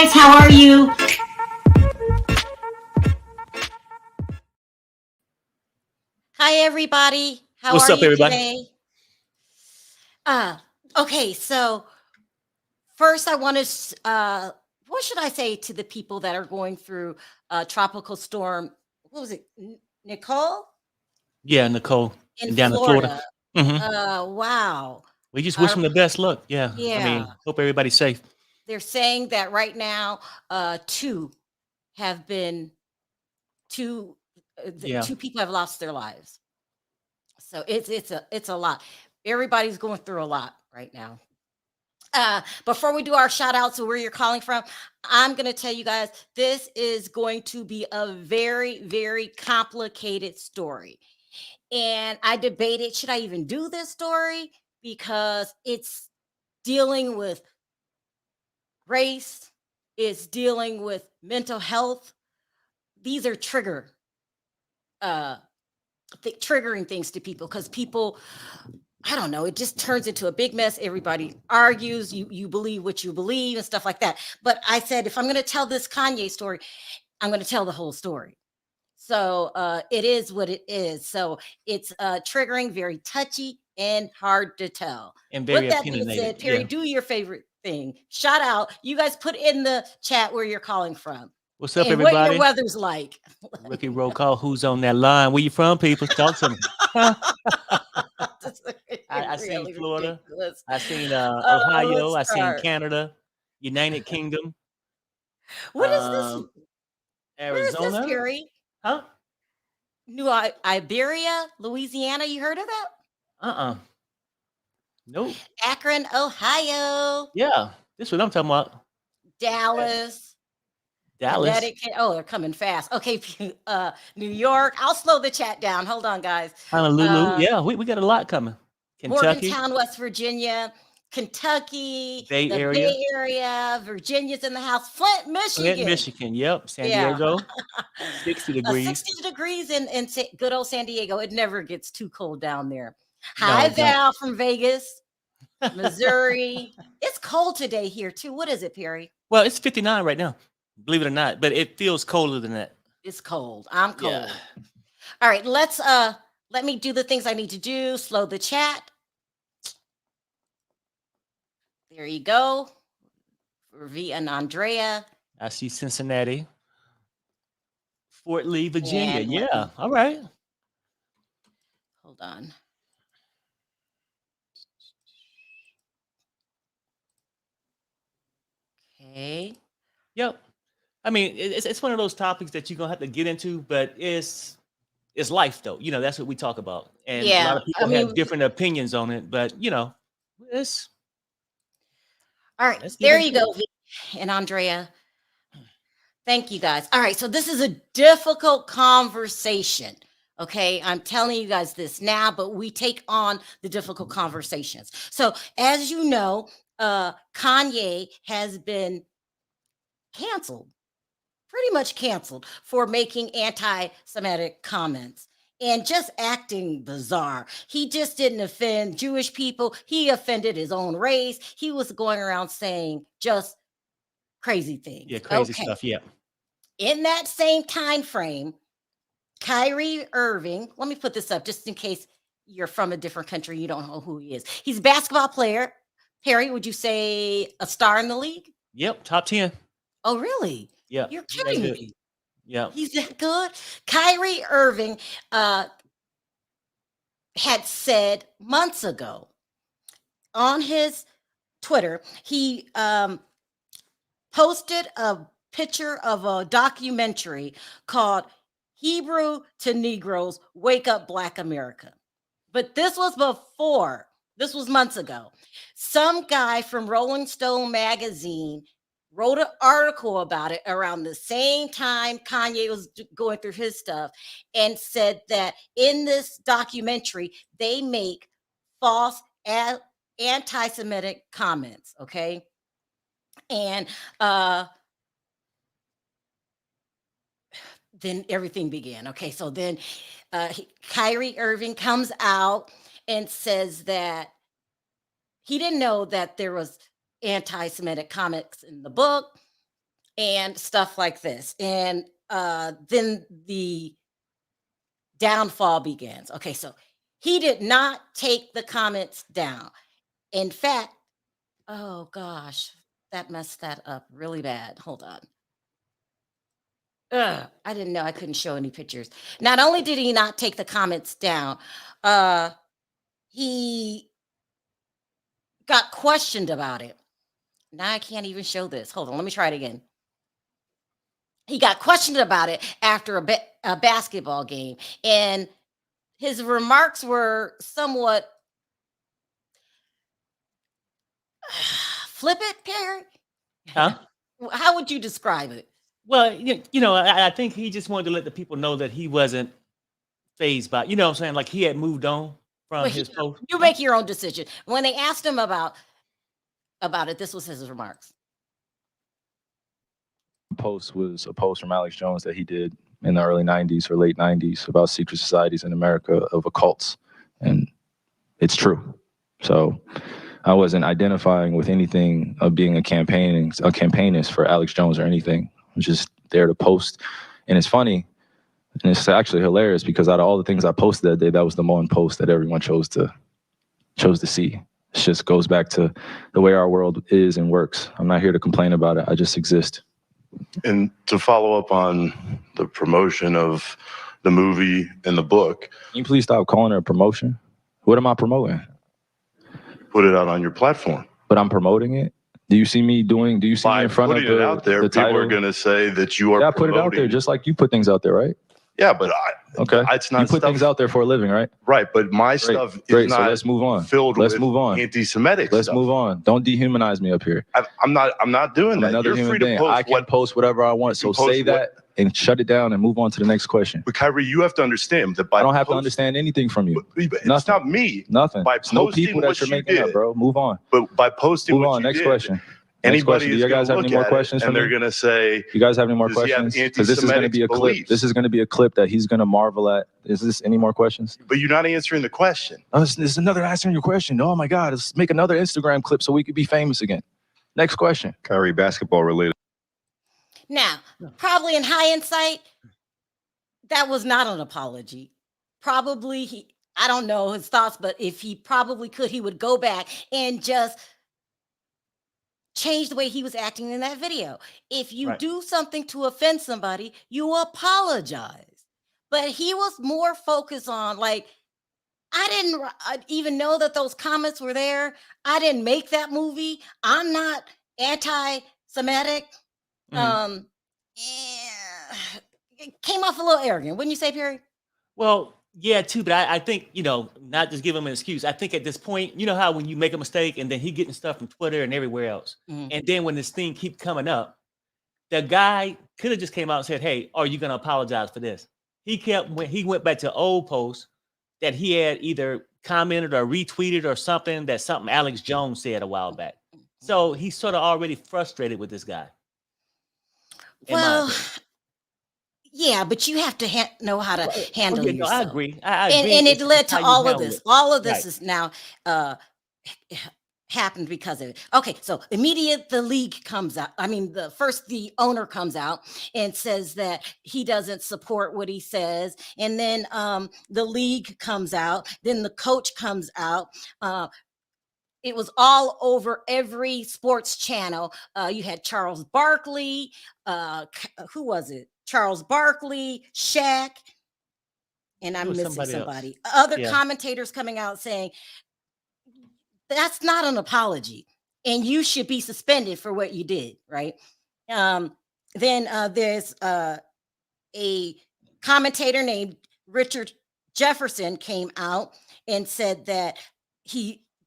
guys, how are you? Hi, everybody. How What's are up, you everybody? today? Uh, okay, so first I want to, what should I say to the people that are going through tropical storm? What was it, Nicole Yeah, Nicole, in and down in Florida. Florida? hmm Wow. We just wish Uh, them the best luck. Yeah, I yeah, mean, hope everybody's safe. they're saying that right now, two have been two, Yeah, two people have lost their lives. So it's a lot. Everybody's going through a lot right now. Before we do our shout outs of where you're calling from, I'm going to tell you guys this is going to be a very, very complicated story. And I debated should I even do this story because it's dealing with race, it's dealing with mental health. These are uh, triggering things to people because people I don't know, it just turns into a big mess. Everybody argues, you believe what you believe and stuff like that. But I said if I'm going to tell this Kanye story, I'm going to tell the whole story. So it is what it is. So it's triggering, very touchy and hard to tell. and With very that being opinionated. said, Perry, Yeah. do your favorite thing. Shout out. You guys put in the chat where you're calling from What's up, and what your everybody? weather's like. Rookie roll call. Who's on that line? Where you from, people? Talk to me. Huh? This is I seen really Florida. ridiculous. I seen Let's Ohio. I seen start. Canada, United Kingdom, What is this? um, Where is this, Arizona. Perry? Huh? New Iberia, Louisiana. You heard of that? Uh-uh. Nope. Akron, Ohio, Yeah. This is what I'm talking about. Dallas, Dallas. Connecticut. Oh, they're coming fast. Okay, New York. I'll slow the chat down. Hold on, guys. Honolulu. Uh, Yeah, we got a lot coming. Kentucky, Morgantown, West Virginia, Kentucky, Bay the Area. Bay Area, Virginia's in the house, Flint, Flint, Michigan. Michigan. Yep. San Yeah. Diego, 60 degrees. 60 degrees in good old San Diego. It never gets too cold down there. No, Hi, it don't. Val from Vegas, Missouri. It's cold today here, too. What is it, Perry? Well, it's 59 right now, believe it or not, but it feels colder than that. It's cold. I'm Yeah. cold. All right, let me do the things I need to do. Slow the chat. There you go. For V and Andrea. I see Cincinnati, Fort Lee, Virginia. And let Yeah. me All right. hold on. Okay. Yep. I mean, it's one of those topics that you're gonna have to get into, but it's life though. That's what we talk about, and a lot Yeah. of I people have mean, different opinions on it. But let's all right. let's get There you into it. go, V and Andrea. Thank you guys. All right. So this is a difficult conversation. Okay. I'm telling you guys this now, but we take on the difficult conversations. So as you know, Kanye has been canceled, pretty much canceled for making anti-Semitic comments and just acting bizarre. He just didn't offend Jewish people. He offended his own race. He was going around saying just crazy Yeah, things. crazy Okay. stuff. Yeah. In that same time frame, Kyrie Irving, let me put this up just in case you're from a different country, you don't know who he is. He's a basketball player. Perry, would you say a star in the league? Yep. Top 10. Oh, really? Yeah. You're He that kidding good. me. Yeah. He's that good. Kyrie Irving had said months ago on his Twitter, he posted a picture of a documentary called Hebrew to Negroes Wake Up Black America. But this was months ago. Some guy from Rolling Stone magazine wrote an article about it around the same time Kanye was going through his stuff and said that in this documentary, they make false anti Semitic comments. Okay. And then everything began. Okay. So then Kyrie Irving comes out and says that he didn't know that there was anti-Semitic comics in the book. and stuff like this. And then the downfall begins. Okay, so he did not take the comments down. In fact, oh gosh, that messed that up really bad. Hold on. I didn't know I couldn't show any pictures. Not only did he not take the comments down, he got questioned about it. Now I can't even show this. Hold on, let me try it again. He got questioned about it after a basketball game, and his remarks were somewhat flip it, Perry. Huh? How would you describe it? Well, I think he just wanted to let the people know that he wasn't phased by, you know what I'm saying? Like he had moved on from Well, his post. you make your own decision. When they asked him about it, this was his remarks. Post was a post from Alex Jones that he did in the early 90s or late 90s about secret societies in America of occults. And it's true. So I wasn't identifying with anything of being a campaignist for Alex Jones or anything. I was just there to post. And it's funny, and it's actually hilarious because out of all the things I posted that day, that was the one post that everyone chose to see. It just goes back to the way our world is and works. I'm not here to complain about it. I just exist. And to follow up on the promotion of the movie and the book, Can you please stop calling it a promotion? What am I promoting? put it out on your platform. But I'm promoting it. Do you see me in By front of putting it out there, the people title? are going to say that you are Yeah, I put it out there promoting. just like you put things out there, right? Yeah, but Okay. it's not You put stuff, things out there for a living, right? right? But my stuff Great. is So not let's move on. filled Let's with move on. anti-Semitic Let's stuff. move on. Don't dehumanize me up here. I'm not doing I'm that. another You're human free to being. post I can post whatever I want. So can post say that and shut it down and move on to the next question. But Kyrie, you have to understand that by I don't have to understand anything from you. It's Nothing. not me. Nothing. By It's no posting people that what you're you making up, did. bro. Move on. But by posting Move what on. you Next did, question. anybody Do is you guys have look any more at questions it for and they're me? going to say, You guys have any more does he have questions? Because this is going to be a clip. anti-Semitic This is going to be a clip that he's going to marvel at. Is this any more questions? but you're not answering the question. Oh, this is another answering your question. Oh my God, let's make another Instagram clip so we could be famous again. Next question. Kyrie, basketball related. Now, probably in hindsight, that was not an apology. Probably I don't know his thoughts, but if he probably could, he would go back and just change the way he was acting in that video. If you Right. do something to offend somebody, you apologize. But he was more focused on like, I didn't even know that those comments were there. I didn't make that movie. I'm not anti-Semitic. Mhm. Yeah, it came off a little arrogant, wouldn't you say, Perry? Well, yeah, too, but I think, not just give him an excuse. I think at this point, you know how when you make a mistake and then he getting stuff from Twitter and everywhere else, Mhm. and then when this thing keep coming up, the guy could have just came out and said, "Hey, are you gonna apologize for this?" He went back to old posts that he had either commented or retweeted or something Alex Jones said a while back. So he's sort of already frustrated with this guy. in my Well, opinion. yeah, but you have to know how to handle Yeah, no, I yourself. agree. I And agree. it led It's how to you all of handle this. it. All of this Right. is now happened because of it. Okay, so immediate the league comes out. I mean, the owner comes out and says that he doesn't support what he says, and then the league comes out. Then the coach comes out. It was all over every sports channel. You had Charles Barkley. Who was it? Charles Barkley, Shaq, and It I'm was missing somebody else. somebody. Other Yeah. commentators coming out saying that's not an apology, and you should be suspended for what you did. Right? Then there's a commentator named Richard Jefferson came out and said that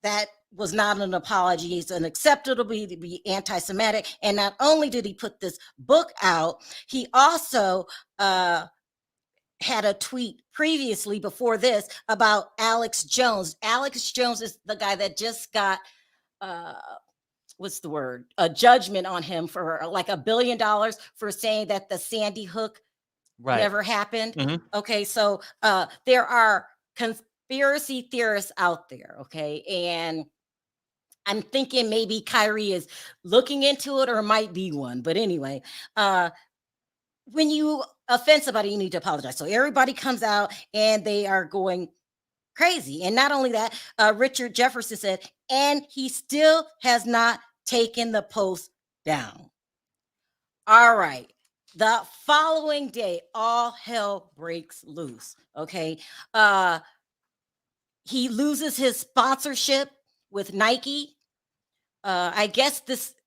that was not an apology. It's unacceptable to be anti-Semitic. And not only did he put this book out, he also had a tweet previously before this about Alex Jones. Alex Jones is the guy that just got what's the word? A judgment on him for like $1 billion for saying that the Sandy Hook Right. never happened. Mhm. Okay, so there are conspiracy theorists out there. Okay, and I'm thinking maybe Kyrie is looking into it or might be one. But anyway, when you offend somebody, you need to apologize. So everybody comes out and they are going crazy. And not only that, Richard Jefferson said, and he still has not taken the post down. All right. The following day, all hell breaks loose. Okay. He loses his sponsorship with Nike. I guess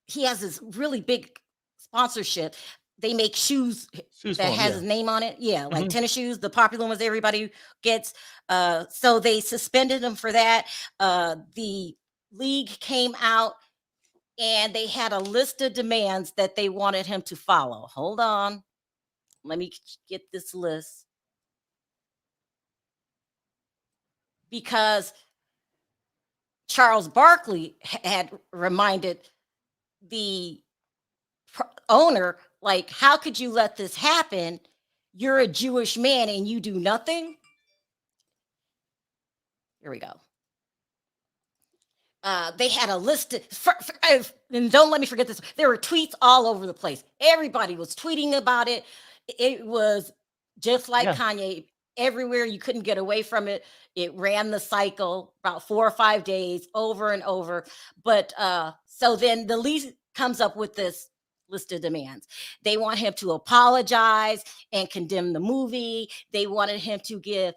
he has this really big sponsorship. They make shoes that has his name on it. Yeah, like tennis shoes, the popular ones everybody gets. So they suspended him for that. The league came out and they had a list of demands that they wanted him to follow. Hold on. Let me get this list. Because Charles Barkley had reminded the owner, like, how could you let this happen? You're a Jewish man and you do nothing. Here we go. They had a list and don't let me forget this. There were tweets all over the place. Everybody was tweeting about it. It was just like Kanye. Everywhere, you couldn't get away from it. It ran the cycle about 4 or 5 days over and over. But so then the league comes up with this list of demands. They want him to apologize and condemn the movie. They wanted him to give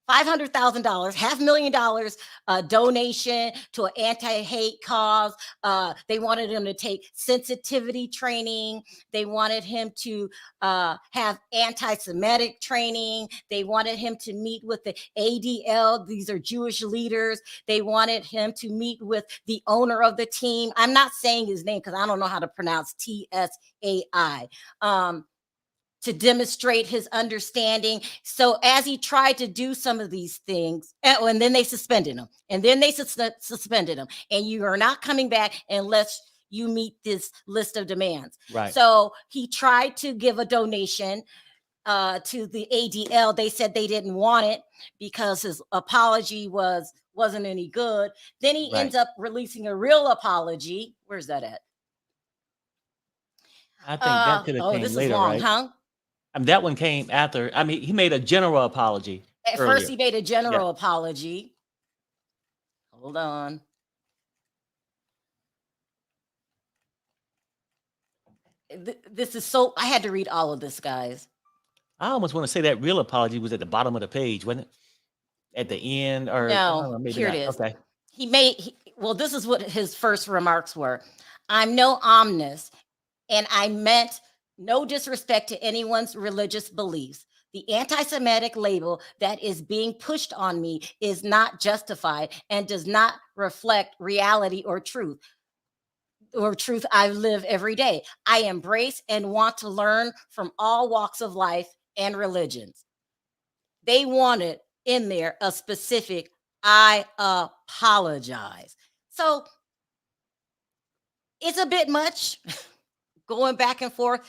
$500,000, $500,000 donation to an anti-hate cause. They wanted him to take sensitivity training. They wanted him to have anti-Semitic training. They wanted him to meet with the ADL. These are Jewish leaders. They wanted him to meet with the owner of the team. I'm not saying his name because I don't know how to pronounce TSAI. To demonstrate his understanding. So as he tried to do some of these things, and then they suspended him, and then they suspended him, and you are not coming back unless you meet this list of demands. Right. So he tried to give a donation to the ADL. They said they didn't want it because his apology wasn't any good. Then he ends up releasing a real apology. Where's that at? I think that could have came this later, is long, right? huh? I mean, that one came after. I mean, he made a general apology. At first, he made a general apology. Hold on. This is so. I had to read all of this, guys. I almost want to say that real apology was at the bottom of the page, wasn't it? At the end, or no? Maybe here not. it is. Okay. Well, this is what his first remarks were. I'm no omnis, and I meant no disrespect to anyone's religious beliefs. The anti-Semitic label that is being pushed on me is not justified and does not reflect reality or truth I live every day. I embrace and want to learn from all walks of life and religions. They wanted in there a specific, I apologize. So it's a bit much going back and forth.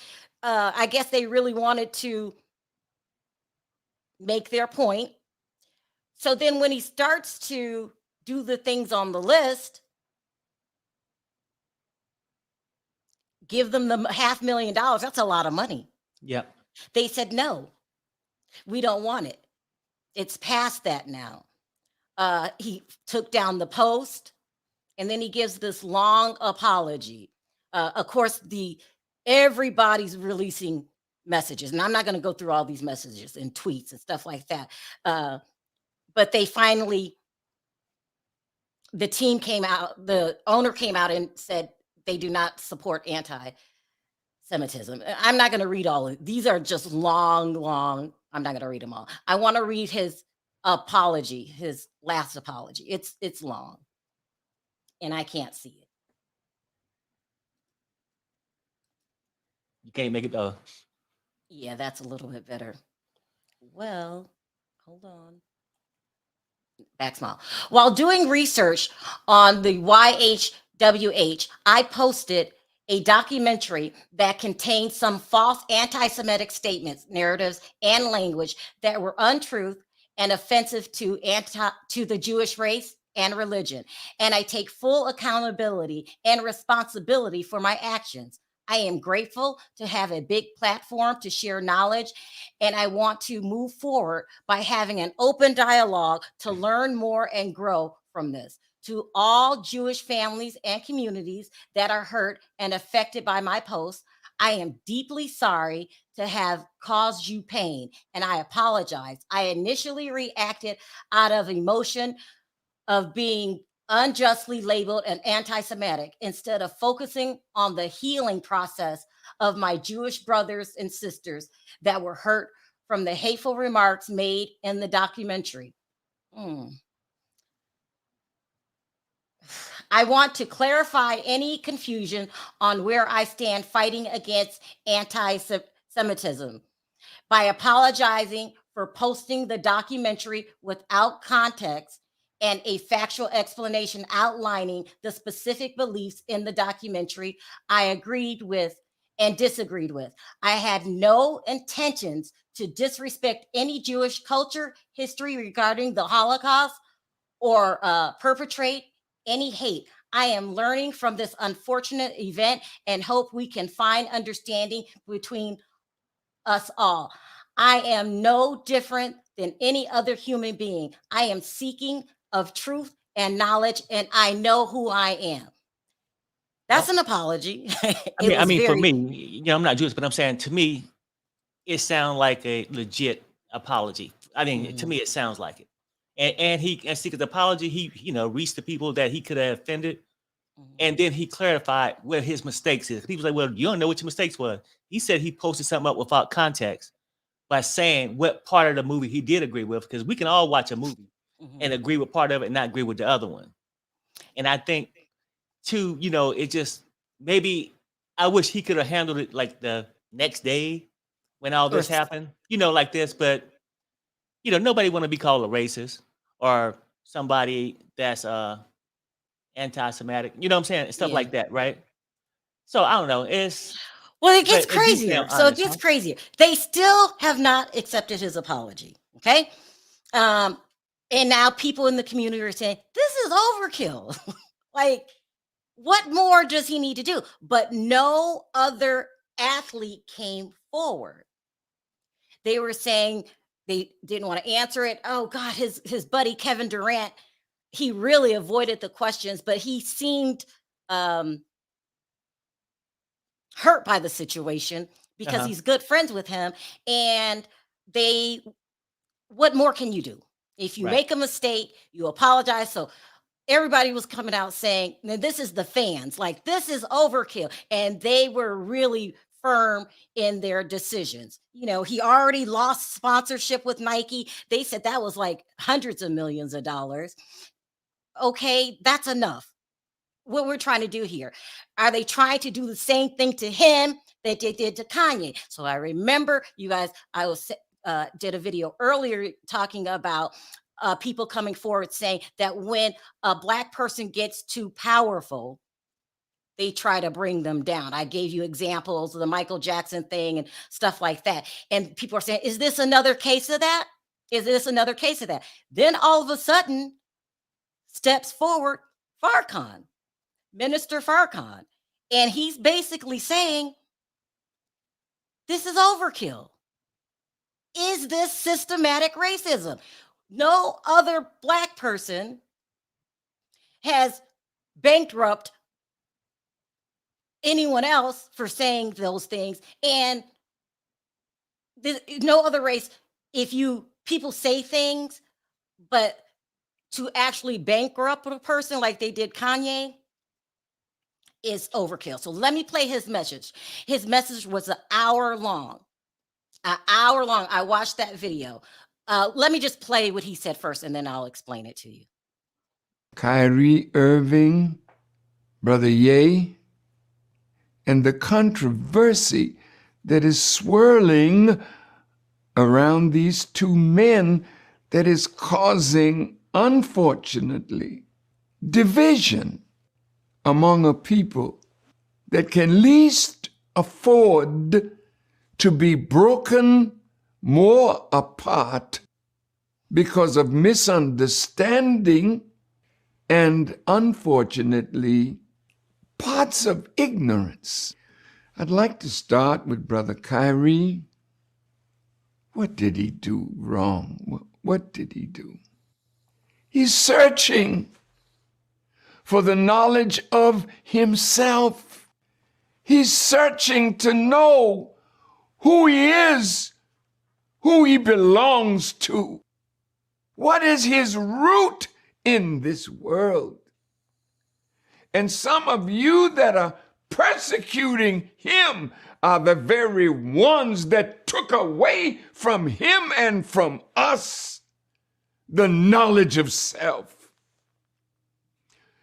I guess they really wanted to make their point. So then when he starts to do the things on the list, give them the $500,000, that's a lot of money. Yep. They said, no, we don't want it. It's past that now. He took down the post, and then he gives this long apology. Of course, everybody's releasing messages, and I'm not going to go through all these messages and tweets and stuff like that. But they finally, the team came out, the owner came out and said they do not support anti-Semitism. I'm not going to read all of these. Are just long. I'm not going to read them all. I want to read his apology, his last apology. It's long, and I can't see it. You can't make it though. Yeah, that's a little bit better. Well, hold on. Back small. While doing research on the YHWH, I posted a documentary that contained some false anti-Semitic statements, narratives, and language that were untruth and offensive to the Jewish race and religion, and I take full accountability and responsibility for my actions. I am grateful to have a big platform to share knowledge, and I want to move forward by having an open dialogue to learn more and grow from this. To all Jewish families and communities that are hurt and affected by my posts, I am deeply sorry to have caused you pain, and I apologize. I initially reacted out of emotion of being unjustly labeled an anti-Semitic instead of focusing on the healing process of my Jewish brothers and sisters that were hurt from the hateful remarks made in the documentary. I want to clarify any confusion on where I stand fighting against anti-Semitism by apologizing for posting the documentary without context and a factual explanation outlining the specific beliefs in the documentary I agreed with and disagreed with. I had no intentions to disrespect any Jewish culture, history regarding the Holocaust, or perpetrate any hate. I am learning from this unfortunate event and hope we can find understanding between us all. I am no different than any other human being. I am seeking of truth and knowledge, and I know who I am. That's an apology. I mean, for me, you know, I'm not Jewish, but I'm saying to me, it sounds like a legit apology. I mean, to me, it sounds like it. And he, as seeking the apology, he, you know, reached the people that he could have offended. And then he clarified what his mistakes is. People say, well, you don't know what your mistakes were. He said he posted something up without context by saying what part of the movie he did agree with, because we can all watch a movie and agree with part of it and not agree with the other one. And I think, too, you know, it just, maybe I wish he could have handled it like the next day when all this happened, you know, like this. But, you know, nobody want to be called a racist or somebody that's anti-Semitic, you know what I'm saying? Stuff like that, right? So I don't know. Well, it gets crazier. So it gets crazier. They still have not accepted his apology. Okay. And now people in the community are saying, this is overkill. Like, what more does he need to do? But no other athlete came forward. They were saying they didn't want to answer it. Oh God, his buddy Kevin Durant, he really avoided the questions, but he seemed hurt by the situation because he's good friends with him. And what more can you do? If you make a mistake, you apologize. So everybody was coming out saying, this is the fans, like, this is overkill. And they were really firm in their decisions. You know, he already lost sponsorship with Nike. They said that was like hundreds of millions of dollars. Okay, that's enough. What we're trying to do here. Are they trying to do the same thing to him that they did to Kanye? So I remember, you guys, I did a video earlier talking about people coming forward saying that when a Black person gets too powerful, they try to bring them down. I gave you examples of the Michael Jackson thing and stuff like that. And people are saying, is this another case of that? Is this another case of that? Then all of a sudden steps forward Farrakhan, Minister Farrakhan. And he's basically saying, this is overkill. Is this systematic racism? No other Black person has bankrupted anyone else for saying those things. And no other race, people say things, but to actually bankrupt a person like they did Kanye is overkill. So let me play his message. His message was an hour long. I watched that video. Let me just play what he said first, and then I'll explain it to you. Kyrie Irving, Brother Ye, and the controversy that is swirling around these two men that is causing, unfortunately, division among a people that can least afford to be broken more apart because of misunderstanding and unfortunately, parts of ignorance. I'd like to start with Brother Kyrie. What did he do wrong? What did he do? He's searching for the knowledge of himself. He's searching to know who he is, who he belongs to. What is his root in this world? And some of you that are persecuting him are the very ones that took away from him and from us the knowledge of self.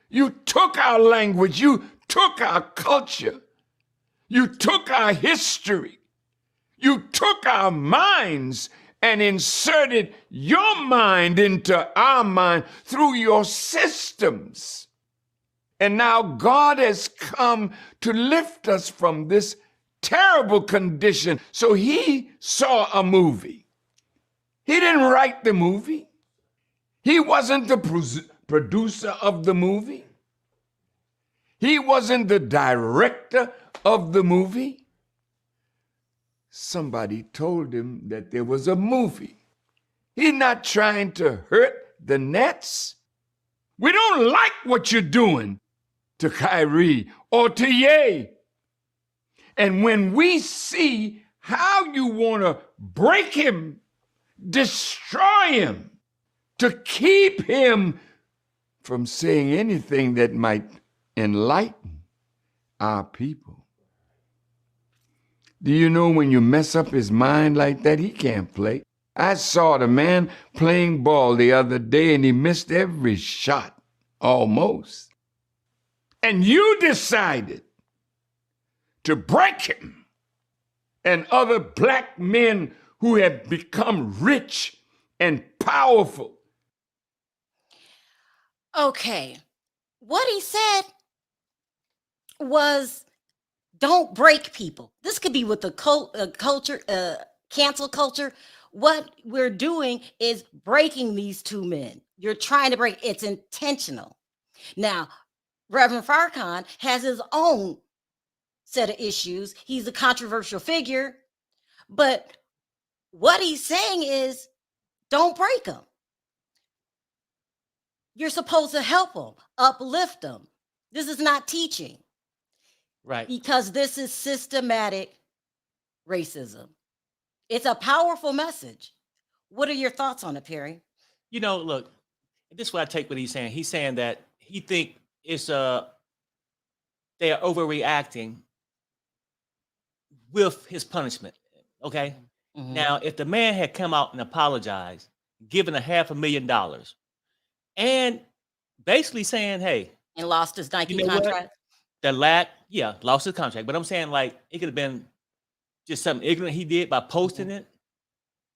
You took our language, you took our culture, you took our history, you took our minds and inserted your mind into our mind through your systems. And now God has come to lift us from this terrible condition. So he saw a movie. He didn't write the movie. He wasn't the producer of the movie. He wasn't the director of the movie. Somebody told him that there was a movie. He's not trying to hurt the Nets. We don't like what you're doing to Kyrie or to Ye. And when we see how you want to break him, destroy him, to keep him from saying anything that might enlighten our people. Do you know when you mess up his mind like that, he can't play? I saw the man playing ball the other day and he missed every shot, almost. And you decided to break him and other black men who have become rich and powerful. Okay. What he said was, don't break people. This could be with the culture, cancel culture. What we're doing is breaking these two men. You're trying to break. It's intentional. Now, Reverend Farrakhan has his own set of issues. He's a controversial figure. But what he's saying is, don't break them. You're supposed to help them, uplift them. This is not teaching. Right. Because this is systematic racism. It's a powerful message. What are your thoughts on it, Perry? You know, look, this is what I take what he's saying. He's saying that he think it's they are overreacting with his punishment. Okay. Mhm. Now, if the man had come out and apologized, given $500,000, and basically saying, hey, And lost his Nike you know what? contract. Lost his contract. But I'm saying, like, it could have been just something ignorant he did by posting it.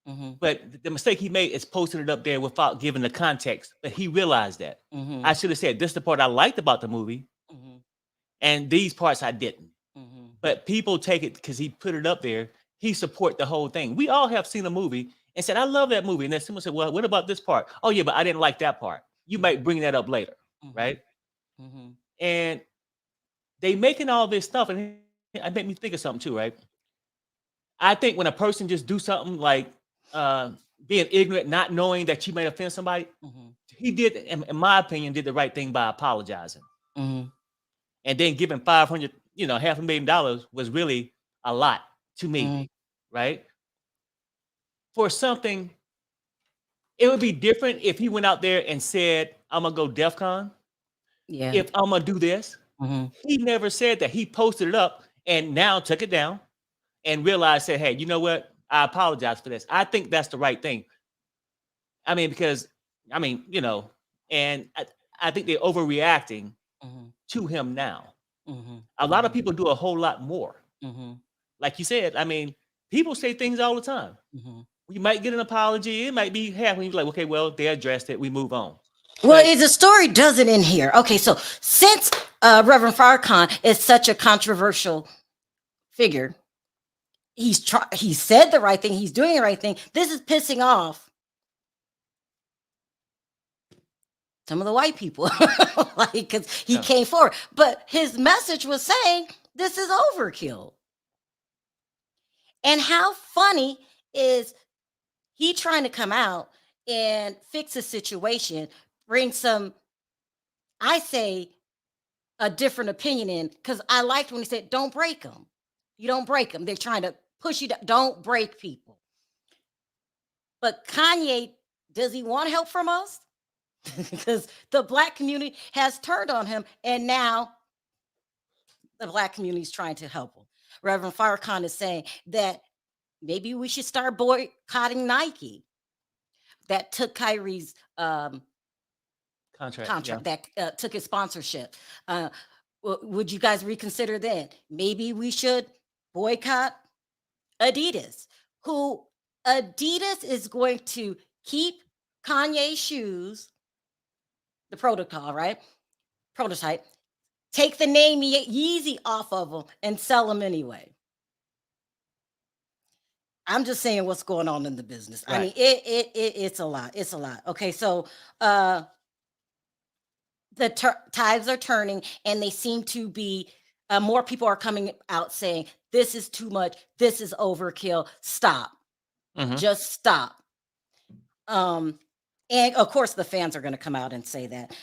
Mhm. But the mistake he made is posting it up there without giving the context. But he realized that. Mhm. I should have said, this is the part I liked about the movie, Mhm. and these parts I didn't. Mhm. But people take it because he put it up there. He support the whole thing. We all have seen a movie and said, I love that movie. And then someone said, well, what about this part? Oh, yeah, but I didn't like that part. You might bring that up later, Mhm. right? Mhm. And they making all this stuff, and it made me think of something too, right? I think when a person just do something like being ignorant, not knowing that you may offend somebody, Mhm. he did, in my opinion, did the right thing by apologizing. Mhm. And then giving $500,000, $500,000 was really a lot to me, Mhm. right? For something, it would be different if he went out there and said, I'm gonna go DEF CON. Yeah. If I'm gonna do this, Mhm. he never said that. He posted it up and now took it down and realized, said, hey, you know what? I apologize for this. I think that's the right thing. I mean, because, and I think they're overreacting Mhm. to him now. Mhm. A lot of people do a whole lot more. Mhm. Like you said, I mean, people say things all the time. Mhm. We might get an apology. It might be half. You're like, okay, well, they addressed it. We move on. Well, But- the story doesn't end here. Okay, so since Reverend Farrakhan is such a controversial figure, he said the right thing. He's doing the right thing. This is pissing off some of the white people, like, because he Yeah. came forward. But his message was saying this is overkill. And how funny is he trying to come out and fix a situation, bring some, I say, a different opinion in, because I liked when he said, don't break them. You don't break them. They're trying to push you down. Don't break people. But Kanye, does he want help from us? Because the Black community has turned on him, and now the Black community is trying to help him. Reverend Farrakhan is saying that maybe we should start boycotting Nike that took Kyrie's Contract. Yeah. that took his sponsorship. Would you guys reconsider then? Maybe we should boycott Adidas, who Adidas is going to keep Kanye's shoes, the protocol, right? Prototype, take the name Yeezy off of them and sell them anyway. I'm just saying what's going on in the business. I mean, it's a lot. It's a lot. Okay, so the tides are turning, and they seem to be more people are coming out saying this is too much. This is overkill. Stop. Just stop. And of course, the fans are going to come out and say that.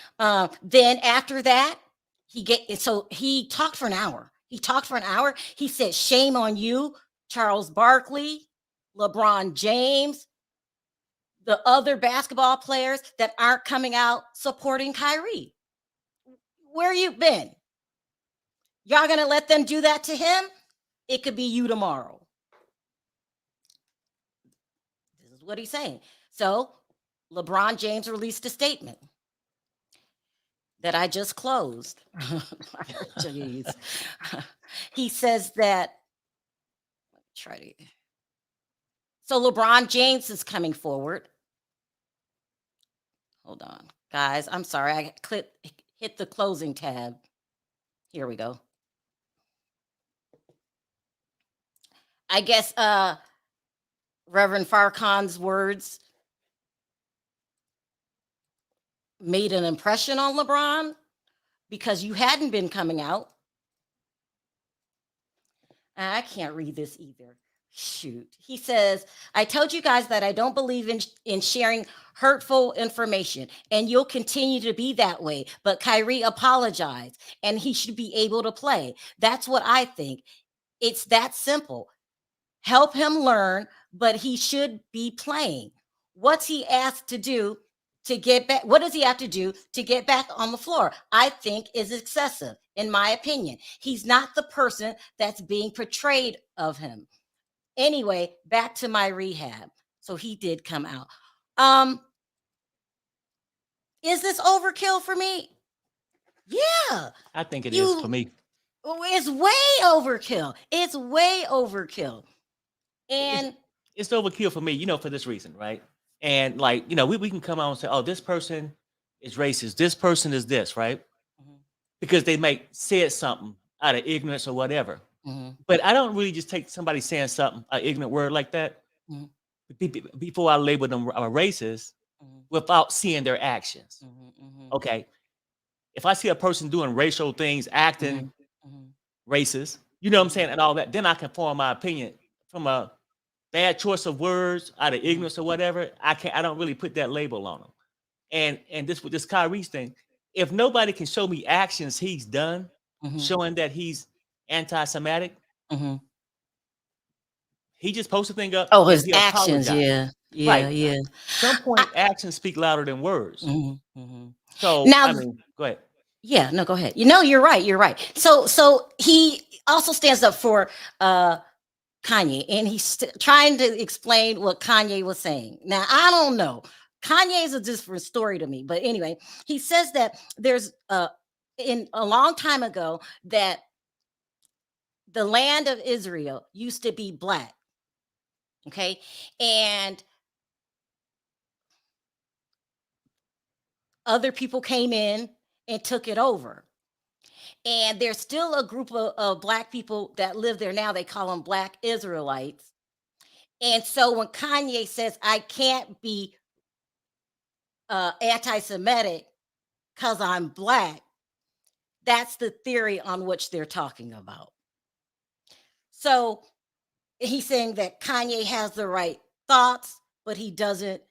Then after that, he talked for an hour. He said, "Shame on you, Charles Barkley, LeBron James, the other basketball players that aren't coming out supporting Kyrie. Where you been? Y'all gonna let them do that to him? It could be you tomorrow." This is what he's saying. So LeBron James released a statement that I just closed. Jeez. He says that, so LeBron James is coming forward. Hold on, guys. I'm sorry. I hit the closing tab. Here we go. I guess Reverend Farrakhan's words made an impression on LeBron because you hadn't been coming out. I can't read this either. Shoot. He says, "I told you guys that I don't believe in sharing hurtful information, and you'll continue to be that way. But Kyrie apologized, and he should be able to play. That's what I think. It's that simple. Help him learn, but he should be playing. What's he asked to do to get back? What does he have to do to get back on the floor? I think is excessive, in my opinion. He's not the person that's being portrayed of him. Anyway, back to my rehab." So he did come out. Is this overkill for me? Yeah. I think it is for me. It's way overkill. It's way overkill. And it's overkill for me, for this reason, right? And like, we can come out and say, oh, this person is racist. This person is this, right? Because they might say something out of ignorance or whatever. But I don't really just take somebody saying something, an ignorant word like that, before I label them a racist without seeing their actions. Okay. If I see a person doing racial things, acting racist, you know what I'm saying, and all that, then I can form my opinion from a bad choice of words out of ignorance or whatever. I don't really put that label on them. And this with this Kyrie thing, if nobody can show me actions he's done showing that he's anti-Semitic, he just posted a thing up. Oh, his actions, yeah. Some point, actions speak louder than words. So now, go ahead. Yeah, no, go ahead. You're right. You're right. So he also stands up for Kanye, and he's trying to explain what Kanye was saying. Now, I don't know. Kanye is a different story to me, but anyway, he says that there's in a long time ago that the land of Israel used to be black. Okay, and other people came in and took it over. And there's still a group of black people that live there now. They call them Black Israelites. And so when Kanye says, I can't be anti-Semitic because I'm black. That's the theory on which they're talking about. So he's saying that Kanye has the right thoughts, but he doesn't.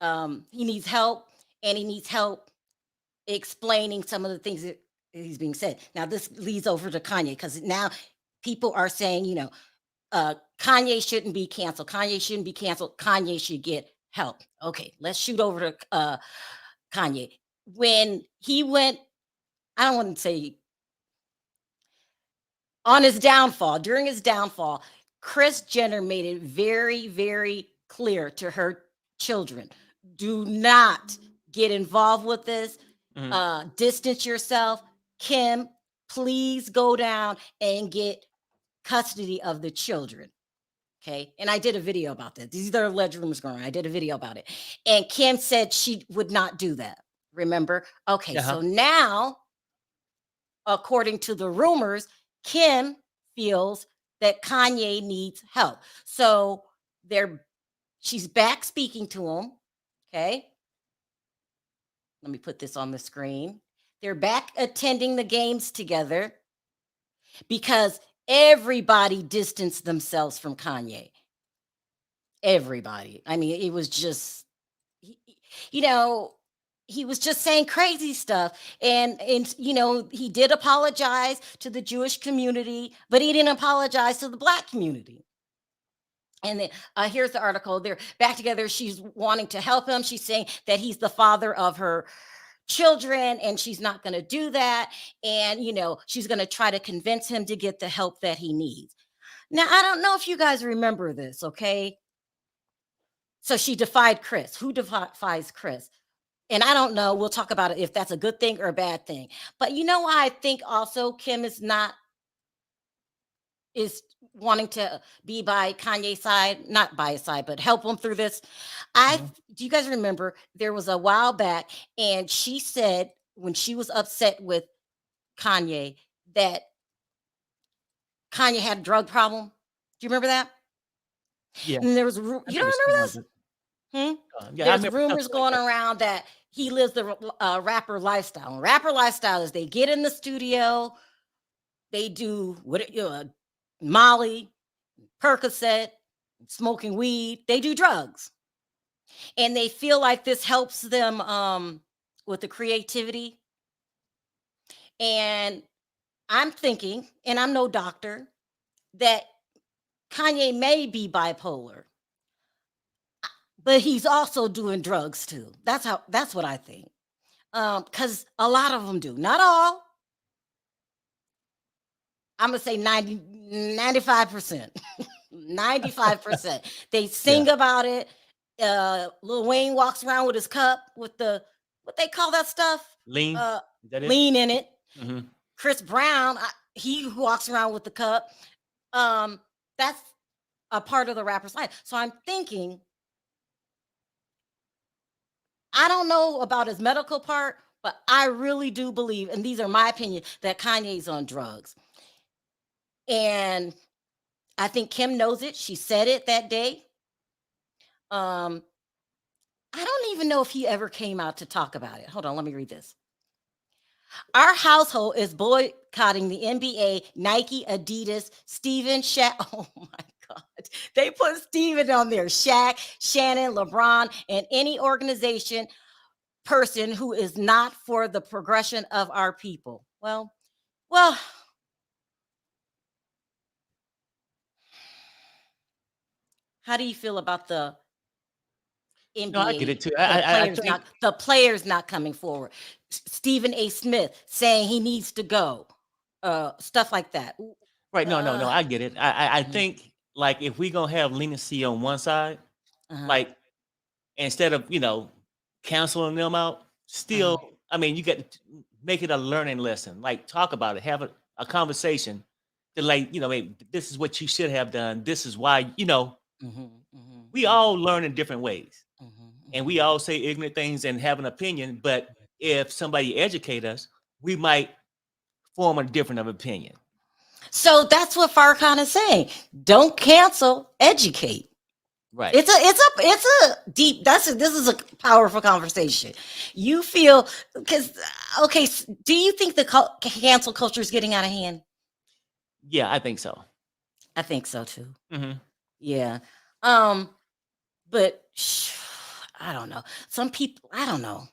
He needs help, and he needs help explaining some of the things that he's being said. Now, this leads over to Kanye because now people are saying, Kanye shouldn't be canceled. Kanye shouldn't be canceled. Kanye should get help. Okay, let's shoot over to Kanye. When he went, I don't want to say on his downfall, during his downfall, Kris Jenner made it very, very clear to her children, do not get involved with this. Distance yourself. Kim, please go down and get custody of the children. Okay. And I did a video about that. These are alleged rumors going on. I did a video about it. And Kim said she would not do that. Remember? Okay. So now, according to the rumors, Kim feels that Kanye needs help. So she's back speaking to him. Okay. Let me put this on the screen. They're back attending the games together because everybody distanced themselves from Kanye. Everybody. I mean, it was just, he was just saying crazy stuff. And he did apologize to the Jewish community, but he didn't apologize to the Black community. And then here's the article. They're back together. She's wanting to help him. She's saying that he's the father of her children and she's not going to do that. And, she's going to try to convince him to get the help that he needs. Now, I don't know if you guys remember this, okay? So she defied Kris. Who defies Kris? And I don't know. We'll talk about it if that's a good thing or a bad thing. But I think also Kim is wanting to be by Kanye's side, not by his side, but help him through this. Do you guys remember there was a while back and she said when she was upset with Kanye that Kanye had a drug problem? Do you remember that? Yeah. And there was, you don't remember this? There's rumors going around that he lives the rapper lifestyle. And rapper lifestyle is they get in the studio, they do Molly, Percocet, smoking weed. They do drugs. And they feel like this helps them with the creativity. And I'm thinking, and I'm no doctor, that Kanye may be bipolar, but he's also doing drugs too. That's what I think. Because a lot of them do. Not all. I'm going to say 95%. 95%. They sing about it. Lil Wayne walks around with his cup with what they call that stuff? Lean. Lean in it. Chris Brown, he walks around with the cup. That's a part of the rapper's life. So I'm thinking, I don't know about his medical part, but I really do believe, and these are my opinion, that Kanye's on drugs. And I think Kim knows it. She said it that day. I don't even know if he ever came out to talk about it. Hold on, let me read this. Our household is boycotting the NBA, Nike, Adidas, Steven, Shaq. Oh my God. They put Steven on there. Shaq, Shannon, LeBron, and any organization, person who is not for the progression of our people. Well, how do you feel about the NBA? No, I get it too. The players not coming forward. Stephen A. Smith saying he needs to go. Stuff like that. Right. No, I get it. I think like if we gonna have leniency on one side, like instead of canceling them out, still, I mean, you got to make it a learning lesson. Like talk about it, have a conversation. To maybe this is what you should have done. This is why, we all learn in different ways. And we all say ignorant things and have an opinion. But if somebody educate us, we might form a different of opinion. So that's what Farrakhan is saying. Don't cancel, educate. Right. It's a deep. This is a powerful conversation. You feel because okay. Do you think the cancel culture is getting out of hand? Yeah, I think so. I think so too. Hmm. Yeah. But I don't know. Some people, I don't know.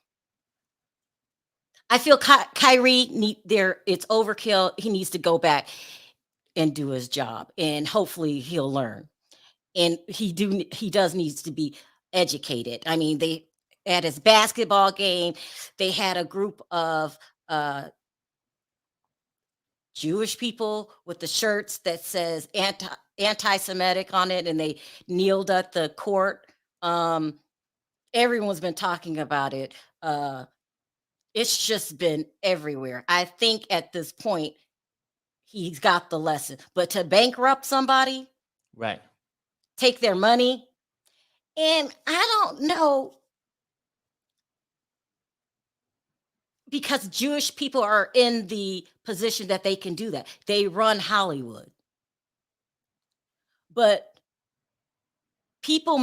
I feel Kyrie it's overkill. He needs to go back and do his job, and hopefully he'll learn. And he does needs to be educated. I mean, they at his basketball game, they had a group of Jewish people with the shirts that says anti-Semitic on it, and they kneeled at the court. Everyone's been talking about it. It's just been everywhere. I think at this point, he's got the lesson. But to bankrupt somebody, Right. take their money, and I don't know, because Jewish people are in the position that they can do that. They run Hollywood. But people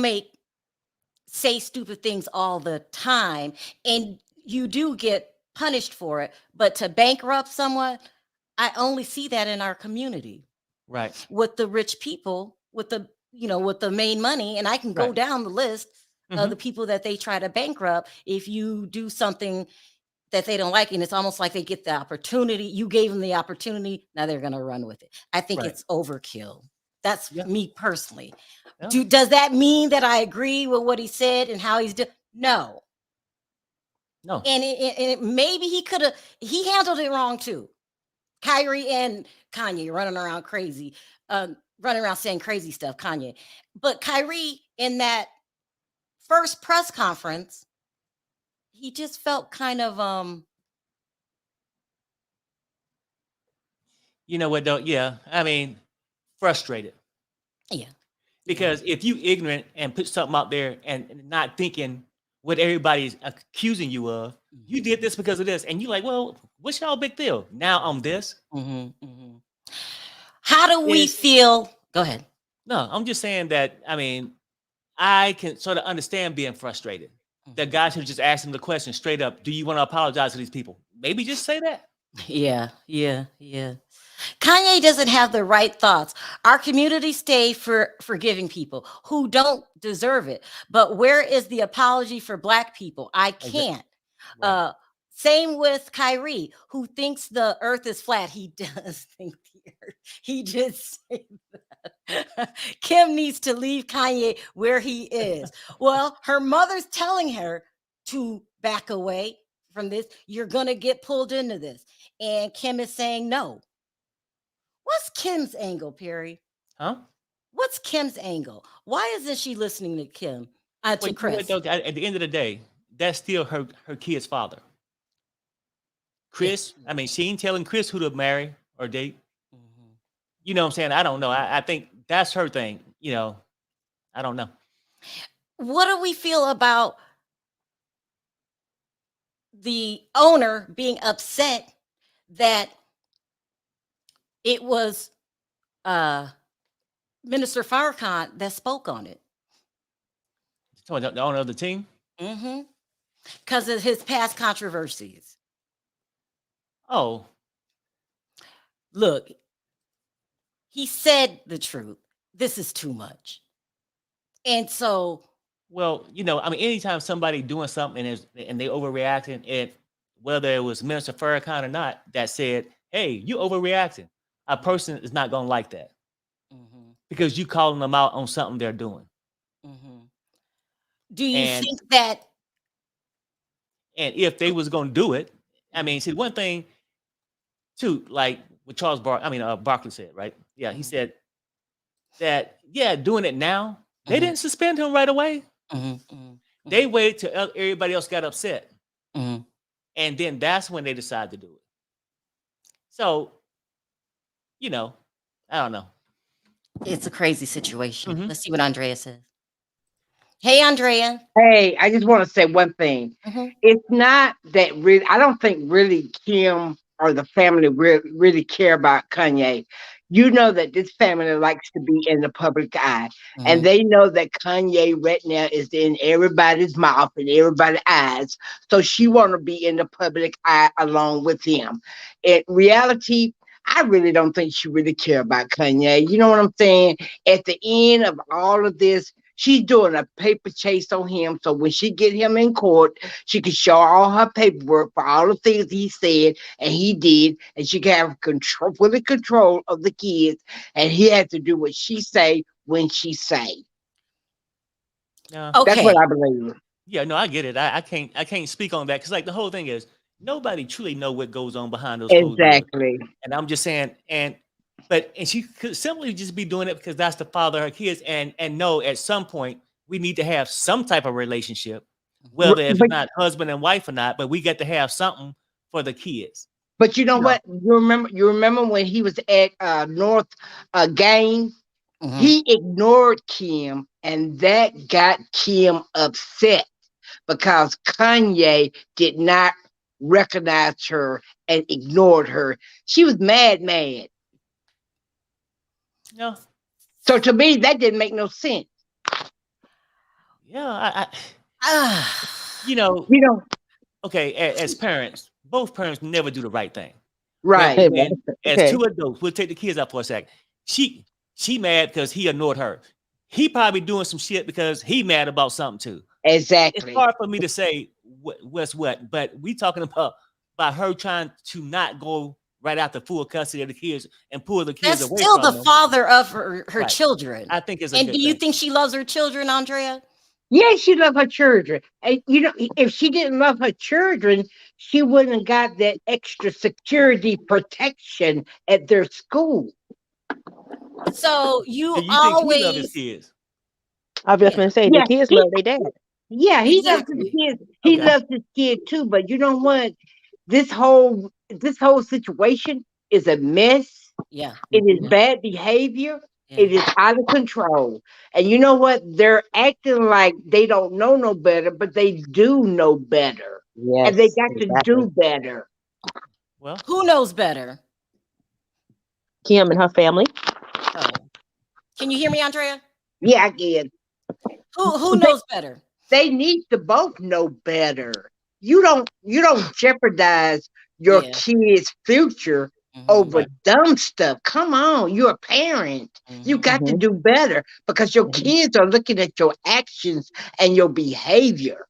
say stupid things all the time, and you do get punished for it. But to bankrupt someone, I only see that in our community. Right. With the rich people, with the main money, and I can go Right. down the list of the people that they try to bankrupt. If you do something that they don't like, and it's almost like they get the opportunity, you gave them the opportunity, now they're going to run with it. I think Right. it's overkill. That's me personally. Yeah. Does that mean that I agree with what he said and how he's doing? No. No. And maybe he handled it wrong too. Kyrie and Kanye running around crazy, running around saying crazy stuff, Kanye. But Kyrie, in that first press conference, he just felt kind of You know what though? Yeah. I mean, frustrated. yeah. Because if you ignorant and put something out there and not thinking what everybody's accusing you of, you did this because of this, and you're like, well, what's y'all big deal? Now I'm this. How do we feel? Go ahead. No, I'm just saying that. I mean, I can sort of understand being frustrated. The guy should just ask him the question straight up: do you want to apologize to these people? Maybe just say that. Yeah. Kanye doesn't have the right thoughts. Our community stay for forgiving people who don't deserve it. But where is the apology for Black people? I can't. Right. Same with Kyrie, who thinks the earth is flat. He does think the earth. He did say that. Kim needs to leave Kanye where he is. Well, her mother's telling her to back away from this. You're going to get pulled into this. And Kim is saying no. What's Kim's angle, Perry? Huh? What's Kim's angle? Why isn't she listening to Kim? To Well, Kris? at the end of the day, that's still her kid's father. Kris, I mean, she ain't telling Kris who to marry or date. You know what I'm saying? I don't know. I think that's her thing. You know, I don't know. What do we feel about the owner being upset that it was Minister Farrakhan that spoke on it? So the owner of the team? Because of his past controversies. Oh. Look, he said the truth. This is too much. And so, well, you know, I mean, anytime somebody doing something and they overreacting, and whether it was Minister Farrakhan or not, that said, hey, you overreacting, a person is not going to like that. Because you calling them out on something they're doing. Do you think that? And if they was going to do it, I mean, see, one thing, too, like what Barkley said, right? Yeah, he said that, yeah, doing it now, they didn't suspend him right away. They waited till everybody else got upset. And then that's when they decided to do it. So, you know, I don't know. It's a crazy situation. Let's see what Andrea says. Hey, Andrea. Hey, I just want to say one thing. It's not that really, I don't think really Kim or the family really care about Kanye. you know that this family likes to be in the public eye. And they know that Kanye right now is in everybody's mouth and everybody's eyes. So she want to be in the public eye along with him. In reality, I really don't think she really care about Kanye. You know what I'm saying? At the end of all of this, she's doing a paper chase on him. So when she get him in court, she can show all her paperwork for all the things he said and he did, and she can have control, fully control of the kids, and he had to do what she say when she say. Yeah. That's what Okay. I believe. Yeah, no, I get it. I can't speak on that because like the whole thing is nobody truly know what goes on behind those closed doors. Exactly. And I'm just saying, and she could simply just be doing it because that's the father of her kids, and know at some point we need to have some type of relationship, whether if But it's not husband and wife or not, but we got to have something for the kids. but you know You know, what? You remember when he was at North game? He ignored Kim, and that got Kim upset because Kanye did not recognize her and ignored her. She was mad. no, So to me, that didn't make no sense. yeah, Ah. you know, You know, okay, as parents, both parents never do the right thing. right? When as Okay. two adults, we'll take the kids out for a sec. She mad because he ignored her. He probably doing some shit because he mad about something too. It's Exactly. hard for me to say what's what, but we talking about her trying to not go right after full custody of the kids and pull the kids That's away still from the them. father of her Right. children. I think it's a And good do you thing. think she loves her children, Andrea? Yes, she loved her children. And you know, if she didn't love her children, she wouldn't have got that extra security protection at their school. So Do you you think he loved his always, kids? I was just yeah, gonna say the Yeah, kids love their dad. he loves his exactly. kids. He Okay. loves his kid too. But you know what? This whole situation is a mess. Yeah, It is yeah, bad behavior. yeah. It is out of control. And you know what? They're acting like they don't know no better, but they do know better. And they Yes, got to exactly. do better. Well, Who knows better? Kim and her family. Oh, can you hear me, Andrea? Yeah, I get. Who They knows better? they need to both know better. You don't jeopardize your Yeah. kid's future over right. dumb stuff. Come on, you're a parent. You got to Hmm. do better because your Hmm. kids are looking at your actions and your behavior.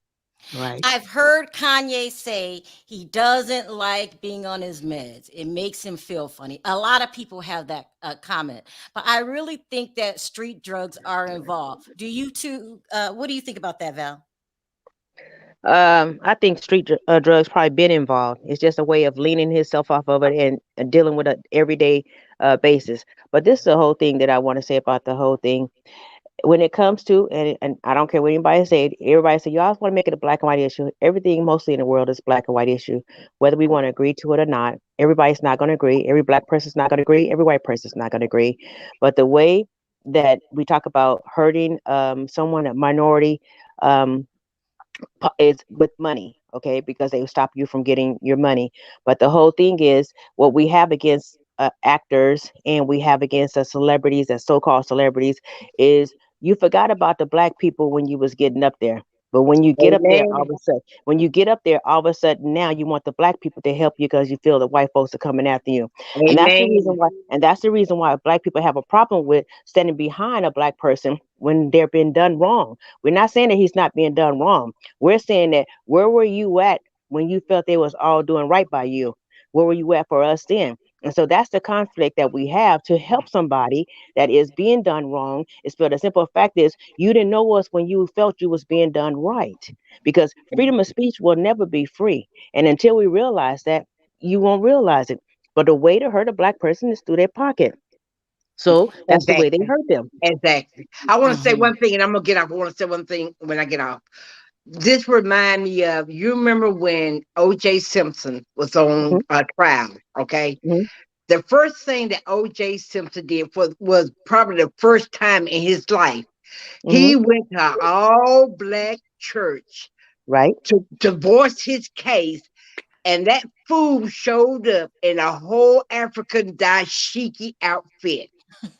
Right. I've heard Kanye say he doesn't like being on his meds. It makes him feel funny. A lot of people have that comment, but I really think that street drugs are involved. Do you two? What do you think about that, Val? I think drugs probably been involved. It's just a way of leaning himself off of it and dealing with an everyday basis. But this is the whole thing that I want to say about the whole thing. When it comes to, and I don't care what anybody say, everybody say you always want to make it a black and white issue. Everything mostly in the world is black and white issue, whether we want to agree to it or not. Everybody's not going to agree. Every black person's not going to agree. Every white person's not going to agree. But the way that we talk about hurting someone, a minority, um, is with money, okay, because they will stop you from getting your money. But the whole thing is what we have against actors and we have against the celebrities, the so-called celebrities, is you forgot about the black people when you was getting up there. But when you get up there, all of Amen. a sudden, when you get up there, all of a sudden now you want the black people to help you because you feel the white folks are coming after you. And that's the reason Amen. why, black people have a problem with standing behind a black person when they're being done wrong. We're not saying that he's not being done wrong. We're saying that where were you at when you felt they was all doing right by you? Where were you at for us then? And so that's the conflict that we have to help somebody that is being done wrong. It's but the simple fact is you didn't know us when you felt you was being done right. Because freedom of speech will never be free. And until we realize that, you won't realize it. But the way to hurt a black person is through their pocket. So that's the way they Exactly. hurt them. Exactly. I want to say Mhm. one thing, and I'm gonna get off. I want to say one thing when I get off. This remind me of you remember when O.J. Simpson was on Hmm. a trial. Okay, Hmm. the first thing that O.J. Simpson did was probably the first time in his life Hmm. he went to an all black church Right. to voice his case and that fool showed up in a whole African dashiki outfit.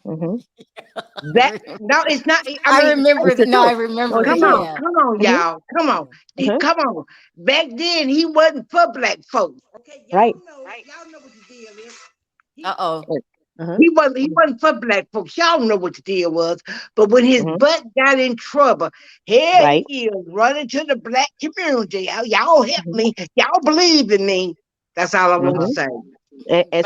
Mhm. That no, it's not. I I mean, remember It's that. the No, I truth. No, remember it's the it. come truth. on, Yeah. come on, Mhm. y'all, come on, Mhm. come on. Back then, he wasn't for black folks. Okay, Right. y'all know what the deal is. Uh oh. Uh-huh. He wasn't for black folks. Y'all know what the deal was. But when his Mhm. butt got in trouble, here Right. he is running to the black community. Y'all help Mhm. me. Y'all believe in me. That's all I want to Mhm. say. And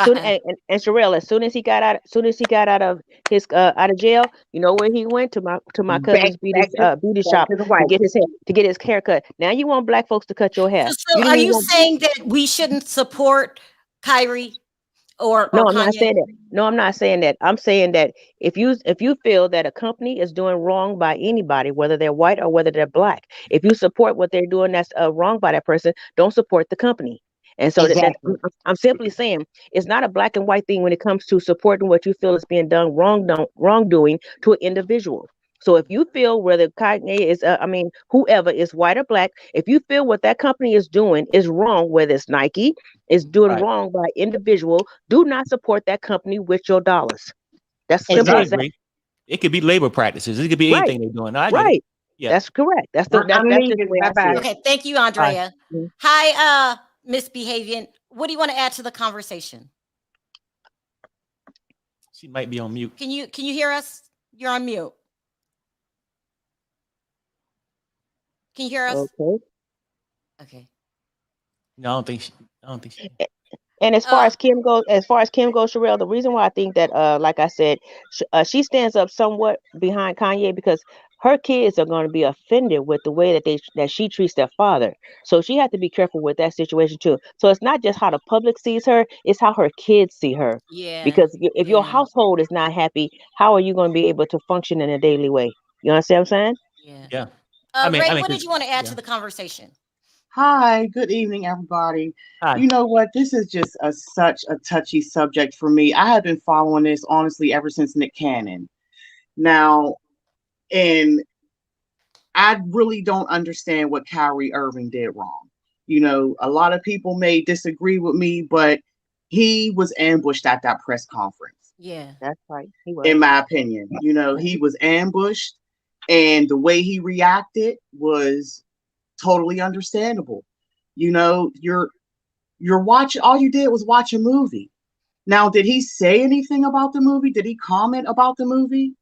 Sherelle, as soon as he got out of his out of jail, you know where he went to my Back, cousin's beauty back shop to the white. to get his hair cut. Now you want black folks to cut your hair. So You didn't are even you want. saying that we shouldn't support Kyrie or No, I'm not Kanye? saying that. No, I'm not saying that. I'm saying that if you feel that a company is doing wrong by anybody, whether they're white or whether they're black, if you support what they're doing that's wrong by that person, don't support the company. And so that Exactly. I'm simply saying it's not a black and white thing when it comes to supporting what you feel is being done wrongdoing to an individual. So if you feel whether Kanye is, whoever is white or black, if you feel what that company is doing is wrong, whether it's Nike, is doing Right. wrong by individual, do not support that company with your dollars. That's No, I simple as Exactly. that. agree. It could be labor practices. It could be Right, anything they're doing. No, I get it. right. Yeah. That's correct. I'm That's just the leaving. way Bye I see bye. it. Okay, thank you, Bye. Andrea. Mhm. Hi, Misbehavior. What do you want to add to the conversation? She might be on mute. Can you hear us? You're on mute. Can you hear us? Okay. Okay. No, I don't think she can. And Uh, as far as Kim goes, Sherelle, the reason why I think that, like I said, she stands up somewhat behind Kanye because her kids are going to be offended with the way that she treats their father. So she has to be careful with that situation too. So it's not just how the public sees her; it's how her kids see her. yeah, Because if your yeah, household is not happy, how are you going to be able to function in a daily way? You understand what I'm saying? yeah. Yeah. Ray, what did 'Cause- you want to add to yeah. the conversation? Hi, good evening, everybody. Hi. You know what? This is just such a touchy subject for me. I have been following this honestly ever since Nick Cannon. Now, and I really don't understand what Kyrie Irving did wrong. A lot of people may disagree with me, but he was ambushed at that press conference, Yeah, That's right. He was. in my opinion. He was ambushed, and the way he reacted was totally understandable. You're watching, all you did was watch a movie. Now, did he say anything about the movie? Did he comment about the movie?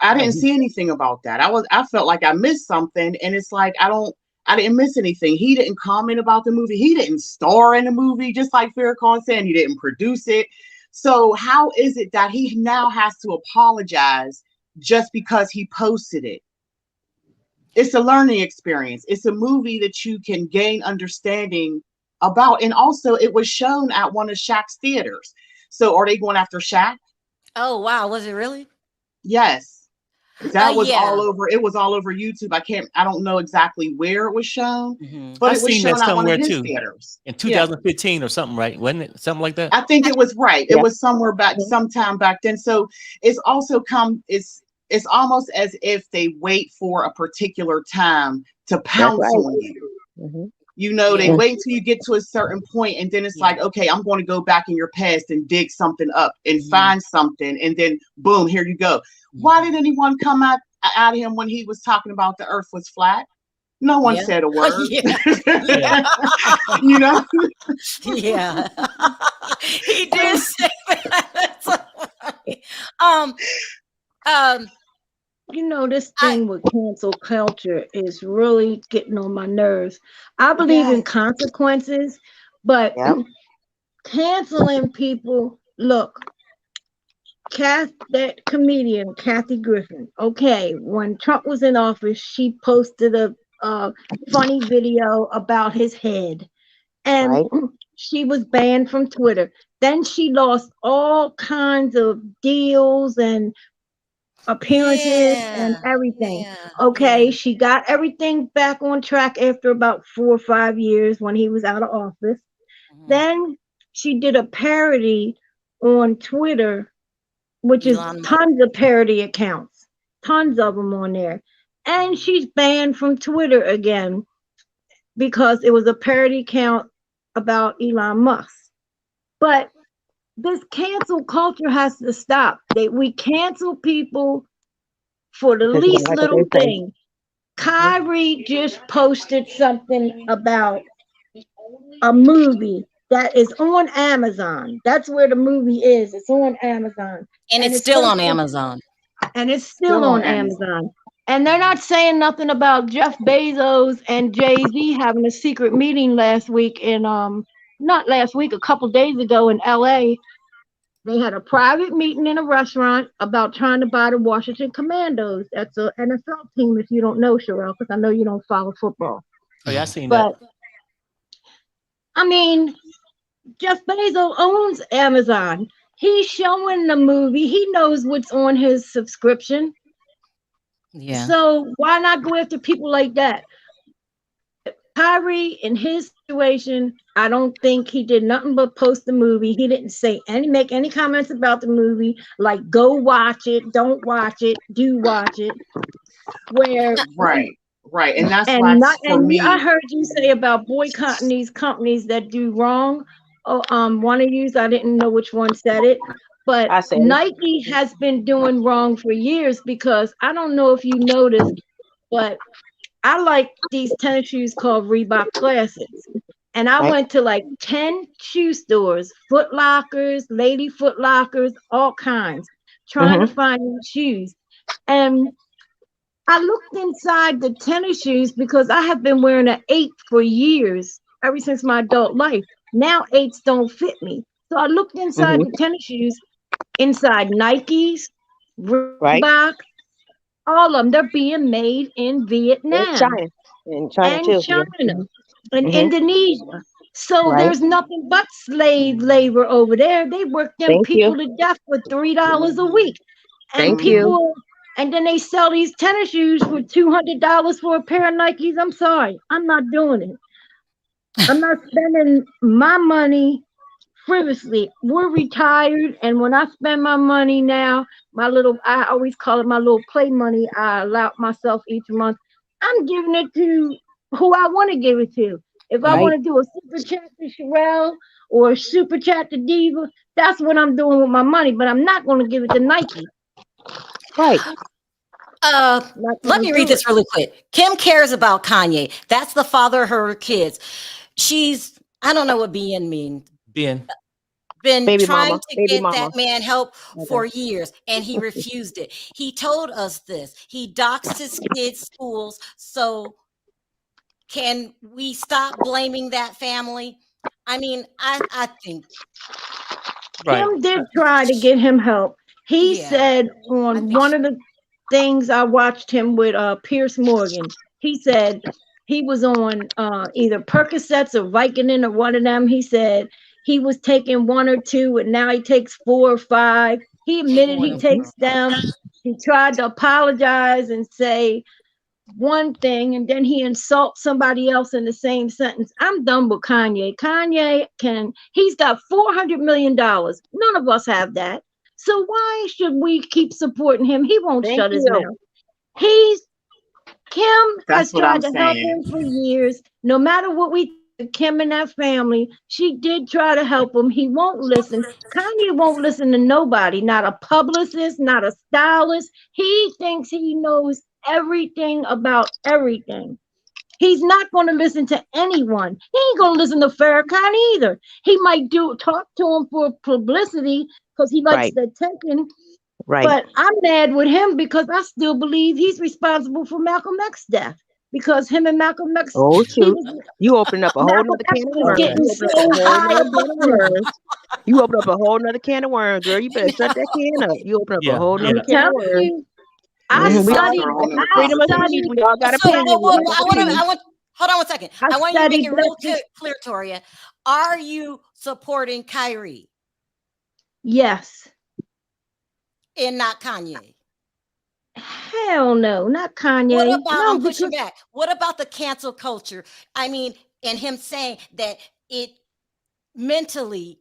I No, didn't see anything about that. I felt like I missed something, and it's like I didn't miss anything. He didn't comment about the movie. He didn't star in the movie, just like Farrakhan said. He didn't produce it. So how is it that he now has to apologize just because he posted it? It's a learning experience. It's a movie that you can gain understanding about. And also, it was shown at one of Shaq's theaters. So, are they going after Shaq? oh wow, was it really? Yes. That was Yeah. all over. It was all over YouTube. I don't know exactly where it was shown, Hmm. but I it was seen that shown at one of somewhere his too. theaters. In Yeah. 2015 or something, right? Wasn't it? Something like that? I think it was right. It Yeah. was somewhere back, Mhm. sometime back then. So it's also it's almost as if they wait for a particular time to That's pounce right. on you. Hmm. They Yeah. wait until you get to a certain point, and then it's Yeah. like, okay, I'm going to go back in your past and dig something up and Mhm. find something, and then boom, here you go. Why did anyone come out of him when he was talking about the earth was flat? No one Yeah. said a word. Yeah. Yeah. you know? Yeah. He did say that. That's so funny. Um, um, This I thing with cancel culture is really getting on my nerves. I believe in Yes. consequences, but Yep. canceling people, look, that comedian, Kathy Griffin. Okay, when Trump was in office, she posted a funny video about his head, and Right. she was banned from Twitter. Then she lost all kinds of deals and appearances and yeah. everything. Yeah. Okay, Yeah. she got everything back on track after about 4 or 5 years when he was out of office. Mhm. Then she did a parody on Twitter, which is Elon Musk. tons of parody accounts, tons of them on there. And she's banned from Twitter again because it was a parody account about Elon Musk. But this cancel culture has to stop. We cancel people for the Because you don't least like what little they say. thing. Kyrie just posted something about a movie that is on Amazon. That's where the movie is. It's on Amazon. And it's it's still on something- Amazon. And it's still on Amazon. And they're not saying nothing about Jeff Bezos and Jay-Z having a secret meeting last week in not last week, a couple days ago in LA. They had a private meeting in a restaurant about trying to buy the Washington Commandos. That's an NFL team, if you don't know, Sherelle, because I know you don't follow football. Oh yeah, I seen But that. I mean, Jeff Bezos owns Amazon. He's showing the movie. He knows what's on his subscription. Yeah. So why not go after people like that? Kyrie, in his situation, I don't think he did nothing but post the movie. He didn't make any comments about the movie, like go watch it, don't watch it, do watch it. Right, and that's and why not for and me. I heard you say about boycotting these companies that do wrong. Oh, one of you, I didn't know which one said it, but I said it. Nike has been doing wrong for years because I don't know if you noticed, but I like these tennis shoes called Reebok Classics. And I Right. went to like 10 shoe stores, Foot Lockers, Lady Foot Lockers, all kinds, trying to find these shoes. And I looked inside the tennis shoes because I have been wearing an 8 for years, ever since my adult life. Now 8s don't fit me. So I looked inside the tennis shoes, inside Nikes, Right. Reebok, all of them. They're being made in In Vietnam China. In China and too. China Yeah. and Mhm. Indonesia. So Right. there's nothing but slave labor over there. They work them Thank people you. to death for $3 a week. And Thank you. people, and then they sell these tennis shoes for $200 for a pair of Nikes. I'm sorry, I'm not doing it. I'm not spending my money frivolously. We're retired, and when I spend my money now, I always call it my little play money I allow myself each month. I'm giving it to who I want to give it to. If I Right. want to do a super chat to Sherelle or a super chat to Diva, that's what I'm doing with my money. But I'm not going to give it to Nike. Right. Not Let gonna me do read it. this really quick. Kim cares about Kanye. That's the father of her kids. I don't know what BN means. Ben. Been Baby trying mama. to Baby get mama. that man help Okay. for years, and he refused it. He told us this. He doxed his kids' schools. So can we stop blaming that family? I mean, I think, Right. Kim did try to get him help. He yeah. said I on think one of the things I watched him with Pierce Morgan, he said he was on either Percocets or Vicodin or one of them. He said he was taking 1 or 2 and now he takes 4 or 5. He admitted more he than takes them. He tried to apologize and say one thing and then he insults somebody else in the same sentence. I'm done with Kanye. He's got $400 million. None of us have that. So why should we keep supporting him? He won't Thank shut his you. mouth. Kim has That's what I'm tried to help saying. him for years. No matter what we think of Kim and that family, she did try to help him. He won't listen. Kanye won't listen to nobody, not a publicist, not a stylist. He thinks he knows everything about everything. He's not going to listen to anyone. He ain't going to listen to Farrakhan either. He might talk to him for publicity because he likes Right. the attention. Right. But I'm mad with him because I still believe he's responsible for Malcolm X's death. Because him and Malcolm X, Oh he shoot. was, You opened up a whole Malcolm nother X can of was worms. getting You opened up so a whole high nother above can of him. worms. You opened up a whole nother can of worms, girl. You better shut that can up. You opened up Yeah, a whole yeah. nother I'm can of telling worms. you, I We all studied, Throw in the I freedom of speech. studied, We all got so. opinions. We all got opinions. Hold on one second. I I want you to make studied it real black. clear, Toria. Are you supporting Kyrie Yes. and not Kanye? Hell no, not Kanye. What about, No, I'm pushing because back. What about the cancel culture? I mean, and him saying that it mentally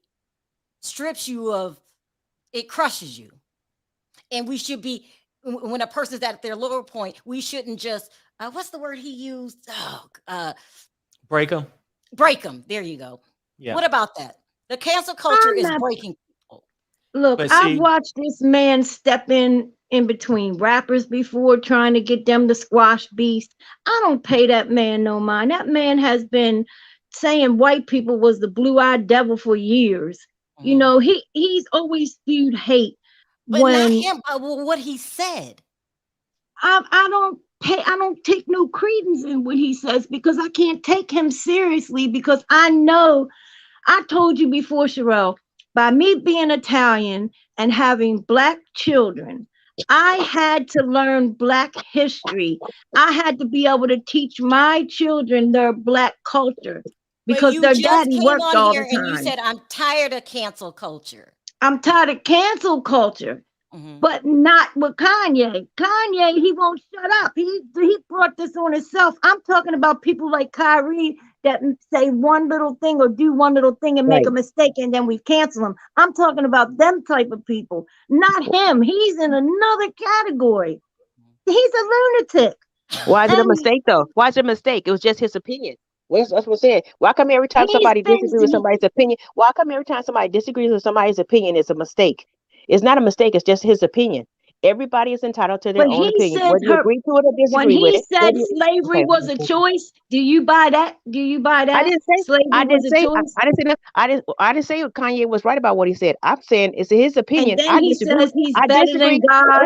strips you of, it crushes you. And we should be, when a person's at their lower point, we shouldn't just, what's the word he used? Break them. Break them. There you go. Yeah. What about that? The cancel culture I'm is not breaking people. Look, But I've see, watched this man step in between rappers before trying to get them to squash beast. I don't pay that man no mind. That man has been saying white people was the blue-eyed devil for years. You Mhm. know, he's always spewed hate But not when him, but what he said. I don't take no credence in what he says because I can't take him seriously because I know I told you before, Sherelle, by me being Italian and having Black children, I had to learn Black history. I had to be able to teach my children their Black culture But because you their just daddy came worked on all here the and you time. said, I'm tired of cancel culture. I'm tired of cancel culture. Mhm. But not with Kanye. Kanye, he won't shut up. He brought this on himself. I'm talking about people like Kyrie that say one little thing or do one little thing and make Right. a mistake and then we cancel them. I'm talking about them type of people, not him. He's in another category. He's a lunatic. Why is it a And mistake though? Why is it a mistake? It was just his opinion. Well, that's what I'm saying. Why come every time he somebody thinks disagrees with somebody's opinion? Why come every time somebody disagrees with somebody's opinion, it's a mistake? It's not a mistake. It's just his opinion. Everybody is entitled to their but own he opinion, said whether you agree to it or when disagree with he it. said Whether you, slavery okay. was a choice, do you buy that? Do you buy I that? didn't say. Slavery I was didn't a say. choice? I didn't say that. I didn't say Kanye was right about what he said. I'm saying it's his And opinion. then I he disagree. says he's I better disagree. than God.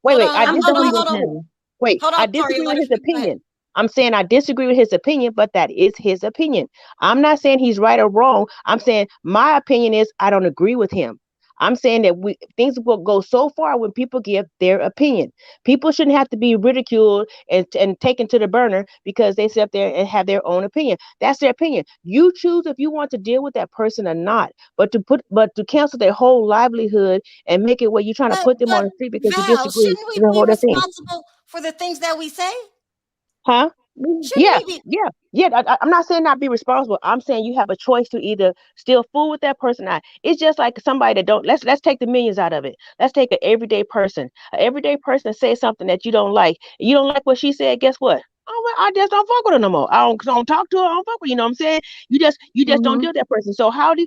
Hold Wait. on, I I'm hold disagree on, done with hold with on. him. Wait, Hold I on, Tori. disagree Let with her his speak. Go ahead. opinion. I'm saying I disagree with his opinion, but that is his opinion. I'm not saying he's right or wrong. I'm saying my opinion is I don't agree with him. I'm saying that things will go so far when people give their opinion. People shouldn't have to be ridiculed and taken to the burner because they sit up there and have their own opinion. That's their opinion. You choose if you want to deal with that person or not. But to cancel their whole livelihood and make it where you're trying to put them on But the street because you Val, disagree shouldn't we is a be whole other thing. responsible for the things that we say? Huh? Shouldn't Yeah, we be? yeah. I'm not saying not be responsible. I'm saying you have a choice to either still fool with that person or not. It's just like somebody that don't. Let's take the millions out of it. Let's take an everyday person. An everyday person say something that you don't like. You don't like what she said. Guess what? Oh, well, I just don't fuck with her no more. I don't talk to her. I don't fuck with her. You know what I'm saying? You just don't Mhm. deal with that person. So how do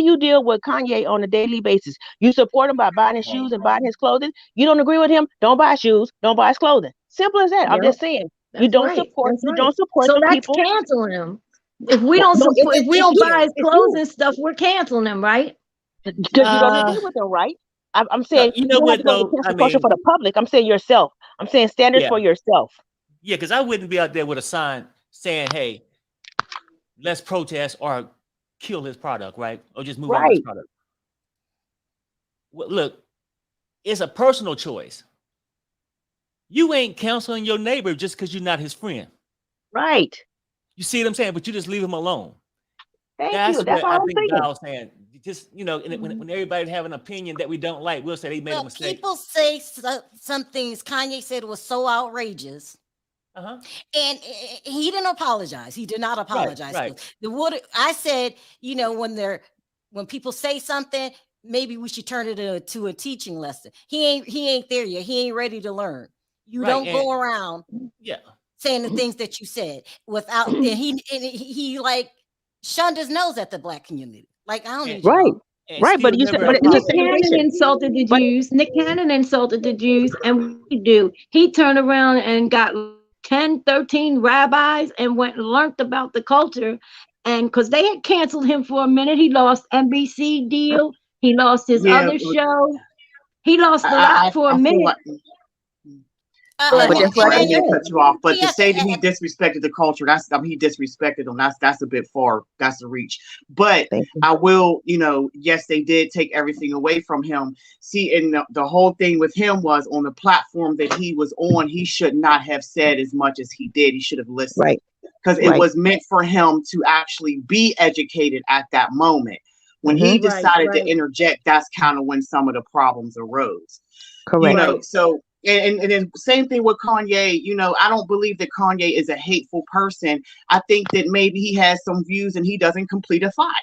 you deal with Kanye on a daily basis? You support him by buying his shoes and buying his clothing. You don't agree with him. Don't buy shoes. Don't buy his clothing. Simple as that. I'm Yep. just saying. You That's don't right. support. That's You right. don't support So them that's people. canceling him. If we don't No, support, if we it's don't you. buy his It's clothes you and stuff, we're canceling him, right? because you don't uh, agree with them, right? I'm no, saying you you know don't have what to go to though? I cancel culture mean, for the public. I'm saying yourself. I'm saying standards yeah, for yourself. yeah, because I wouldn't be out there with a sign saying, "Hey, let's protest or kill his product," right? Or just move out of his Right. product. Well, look, it's a personal choice. You ain't counseling your neighbor just because you're not his friend. Right. You see what I'm saying? But you just leave him alone. Thank you. That's That's what I all I'm think saying. Val's saying. Just and when everybody have an opinion that we don't like, we'll say they made a Well, mistake. people say some things Kanye said was so outrageous, Uh-huh. and he didn't apologize. He did not Right, apologize. right. The what I said, when people say something, maybe we should turn it to a teaching lesson. He ain't there yet. He ain't ready to learn. You Right. don't And go around yeah. saying the things that you said without, and he like shunned his nose at the Black community. Like, I don't And, need Right. y'all. and Right. still But you said, never but it's a Nick apologized. Cannon situation. insulted the But Jews. Nick Cannon insulted the Jews. And what did he do? He turned around and got 10, 13 rabbis and went and learned about the culture. And because they had canceled him for a minute, he lost NBC deal. He lost his Yeah, other show. He lost a lot for a I feel minute. like I but didn't, that's what I I didn't just mean to said. cut you off, but He to had to, say that he disrespected the culture, he disrespected them. That's a bit far. That's a reach. But Thank you. I will, yes, they did take everything away from him. See, and the whole thing with him was on the platform that he was on, he should not have said as much as he did. He should have listened Right. because it Right. was meant for him to actually be educated at that moment. When he Mm-hmm. Right, decided to right, interject, that's kind of when some of the problems arose. Correct. right. So and then same thing with Kanye. I don't believe that Kanye is a hateful person. I think that maybe he has some views and he doesn't complete a thought.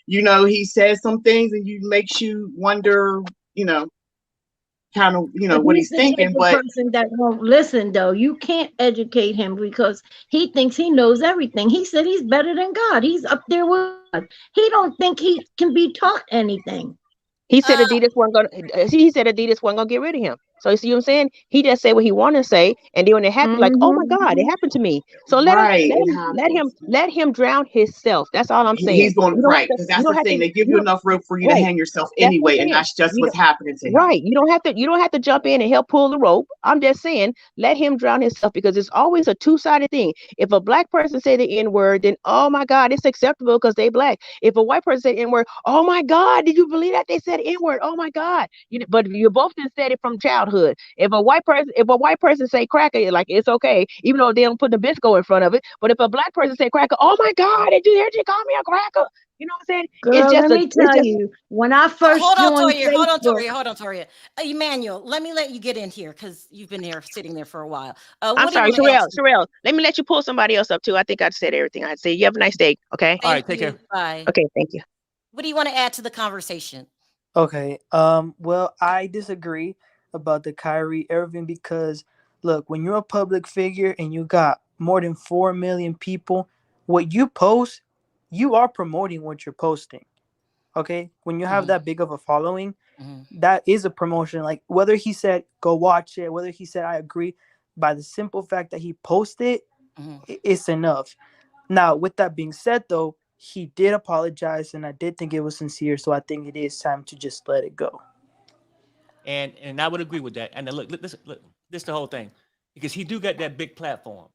He says some things and makes you wonder, kind of, you know, But what he's he's the type thinking. of But person that won't listen, though. You can't educate him because he thinks he knows everything. He said he's better than God. He's up there with God. He don't think he can be taught anything. He said Uh, Adidas wasn't gonna. He said Adidas wasn't gonna get rid of him. So you see what I'm saying? He just said what he wanted to say, and then when it happened, like, oh my Hmm God, it happened to me. So right, it happens. let him drown himself. That's all I'm saying. He's going You don't have right, to. because You that's don't the have to. thing. They give You you don't, enough room for you to right. hang yourself That's what anyway, I'm and saying. that's just You what's happening to don't, him. right. You don't have to. You don't have to jump in and help pull the rope. I'm just saying, let him drown himself because it's always a two-sided thing. If a black person say the N-word, then oh my God, it's acceptable because they black. If a white person say N-word, oh my God, did you believe that they said N-word? Oh my God. But you both just said it from childhood. If a white person say cracker, like it's okay, even though they don't put the Bisco in front of it. But if a black person say cracker, oh my God, did you hear she call me a cracker? You know what I'm saying? Girl, let me tell you, when I first hold on, joined Toria. Hold on, Facebook, Toria. Hold on, Toria. Emmanuel, let me let you get in here because you've been here sitting there for a while. I'm What do you sorry, want to add? Sherelle. Let me let you pull somebody else up too. I think I said everything I'd say. You have a nice day. Okay. All right, Thank take you. care. Bye. Okay. Thank you. What do you want to add to the conversation? Okay. Well, I disagree about the Kyrie Irving because look, when you're a public figure and you got more than 4 million people, what you post, you are promoting what you're posting. Okay? When you have Mhm, that big of a following, mhm, that is a promotion. Like whether he said go watch it, whether he said I agree, by the simple fact that he posted, mhm. it's enough. Now, with that being said, though, he did apologize, and I did think it was sincere. So I think it is time to just let it go. And I would agree with that. And then look, this is the whole thing, because he do got that big platform,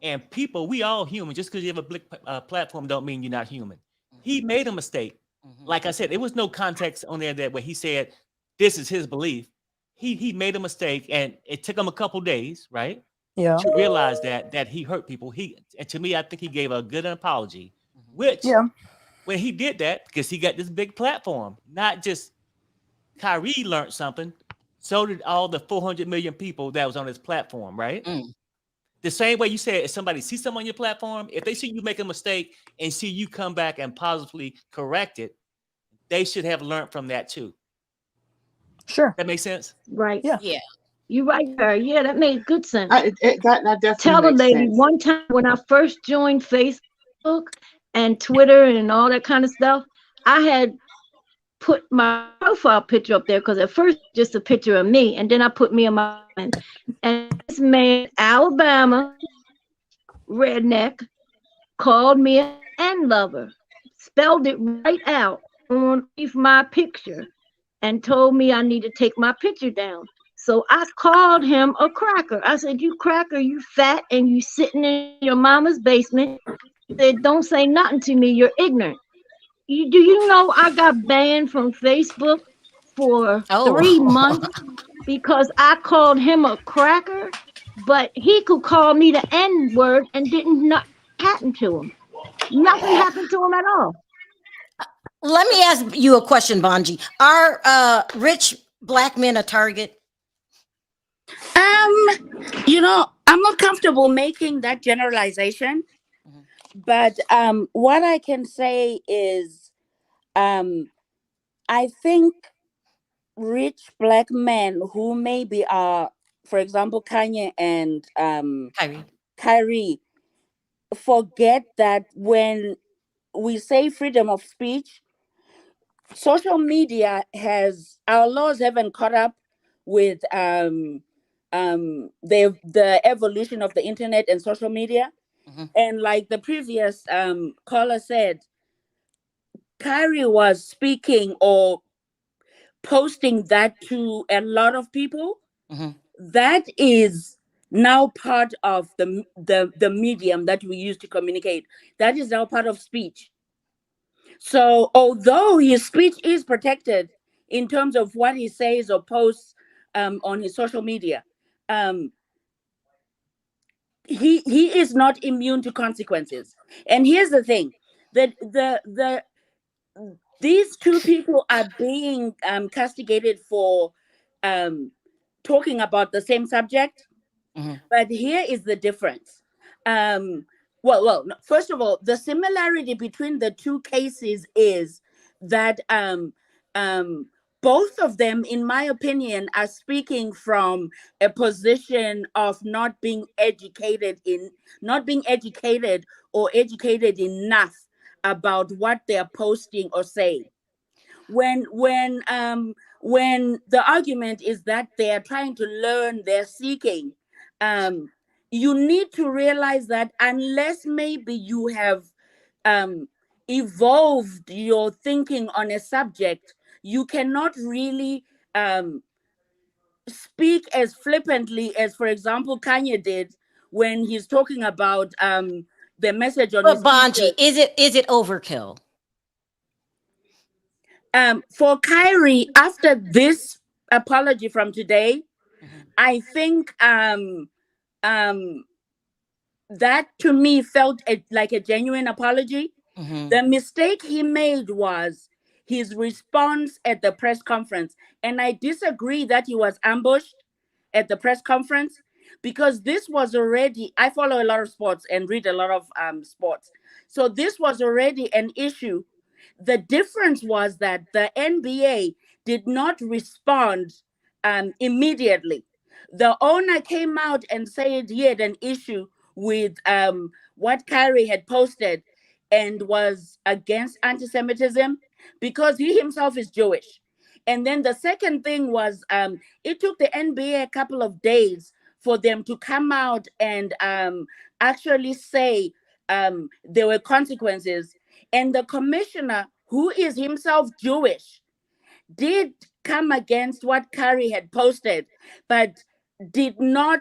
and people, we all human. Just because you have a big platform, don't mean you're not human. He made a mistake. Mhm. Like I said, there was no context on there that where he said this is his belief. He made a mistake, and it took him a couple days, right, Yeah. to realize that he hurt people. And to me, I think he gave a good apology, which Yeah. when he did that, because he got this big platform, not just Kyrie learned something, so did all the 400 million people that was on his platform, right? Mm. The same way you said, if somebody sees something on your platform, if they see you make a mistake and see you come back and positively correct it, they should have learned from that too. Sure. That makes sense? right? Yeah. Yeah. You right there. Yeah, that made good sense. That definitely Tell the makes lady sense. one time when I first joined Facebook and Twitter and all that kind of stuff, I had put my profile picture up there because at first just a picture of me, and then I put me in my and this man, Alabama redneck, called me an N lover, spelled it right out on my picture, and told me I need to take my picture down. So I called him a cracker. I said, "You cracker, you fat, and you sitting in your mama's basement." I said, "Don't say nothing to me. You're ignorant." Do you know I got banned from Facebook for Oh. 3 months because I called him a cracker, but he could call me the N word and didn't not happen to him. Nothing happened to him at all. Let me ask you a question, Bonji. Are rich black men a target? I'm not comfortable making that generalization, Mhm, but what I can say is, I think rich black men who maybe are, for example, Kanye and Kyrie. Kyrie, forget that when we say freedom of speech, social media has, our laws haven't caught up with the evolution of the internet and social media. Mhm, And like the previous caller said, Kyrie was speaking or posting that to a lot of people. mhm. That is now part of the medium that we use to communicate. That is now part of speech. So although his speech is protected in terms of what he says or posts on his social media, um, he is not immune to consequences. And here's the thing, that these two people are being castigated for talking about the same subject. Mhm. But here is the difference. Well, first of all, the similarity between the two cases is that both of them, in my opinion, are speaking from a position of not being educated or educated enough about what they're posting or saying. When the argument is that they are trying to learn, they're seeking, you need to realize that unless maybe you have evolved your thinking on a subject, you cannot really speak as flippantly as, for example, Kanye did when he's talking about the message on But his Bonji, t-shirt. is it overkill? For Kyrie, after this apology from today, I think that to me felt like a genuine apology. The mistake he made was his response at the press conference. And I disagree that he was ambushed at the press conference, because this was already, I follow a lot of sports and read a lot of sports. So this was already an issue. The difference was that the NBA did not respond immediately. The owner came out and said he had an issue with what Kyrie had posted and was against anti-Semitism because he himself is Jewish. And then the second thing was it took the NBA a couple of days for them to come out and actually say there were consequences. And the commissioner, who is himself Jewish, did come against what Kyrie had posted, but did not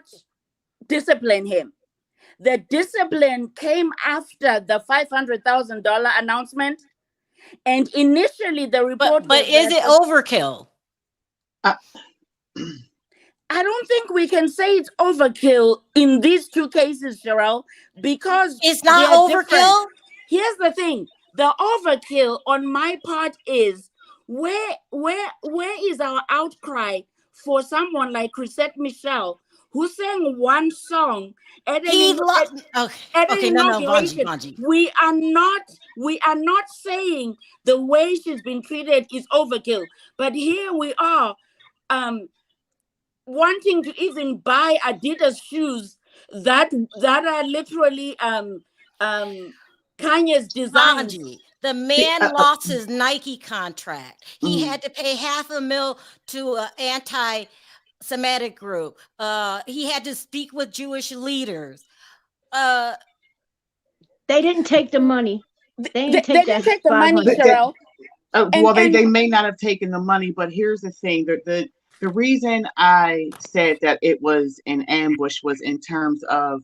discipline him. The discipline came after the $500,000 announcement. And initially the report but was is that it overkill? I don't think we can say it's overkill in these two cases, Cheryl, because it's not overkill. Different. Here's the thing: the overkill on my part is where is our outcry for someone like Chrisette Michelle, who sang one song at an inauguration? Bonji. We are not saying the way she's been treated is overkill, but here we are. Wanting to even buy Adidas shoes that are literally Kanye's designs. The man lost his Nike contract. He had to pay $500,000 to an anti-Semitic group. He had to speak with Jewish leaders. They didn't take the money. They didn't take the money, Cheryl. They may not have taken the money, but here's the thing: the reason I said that it was an ambush was in terms of,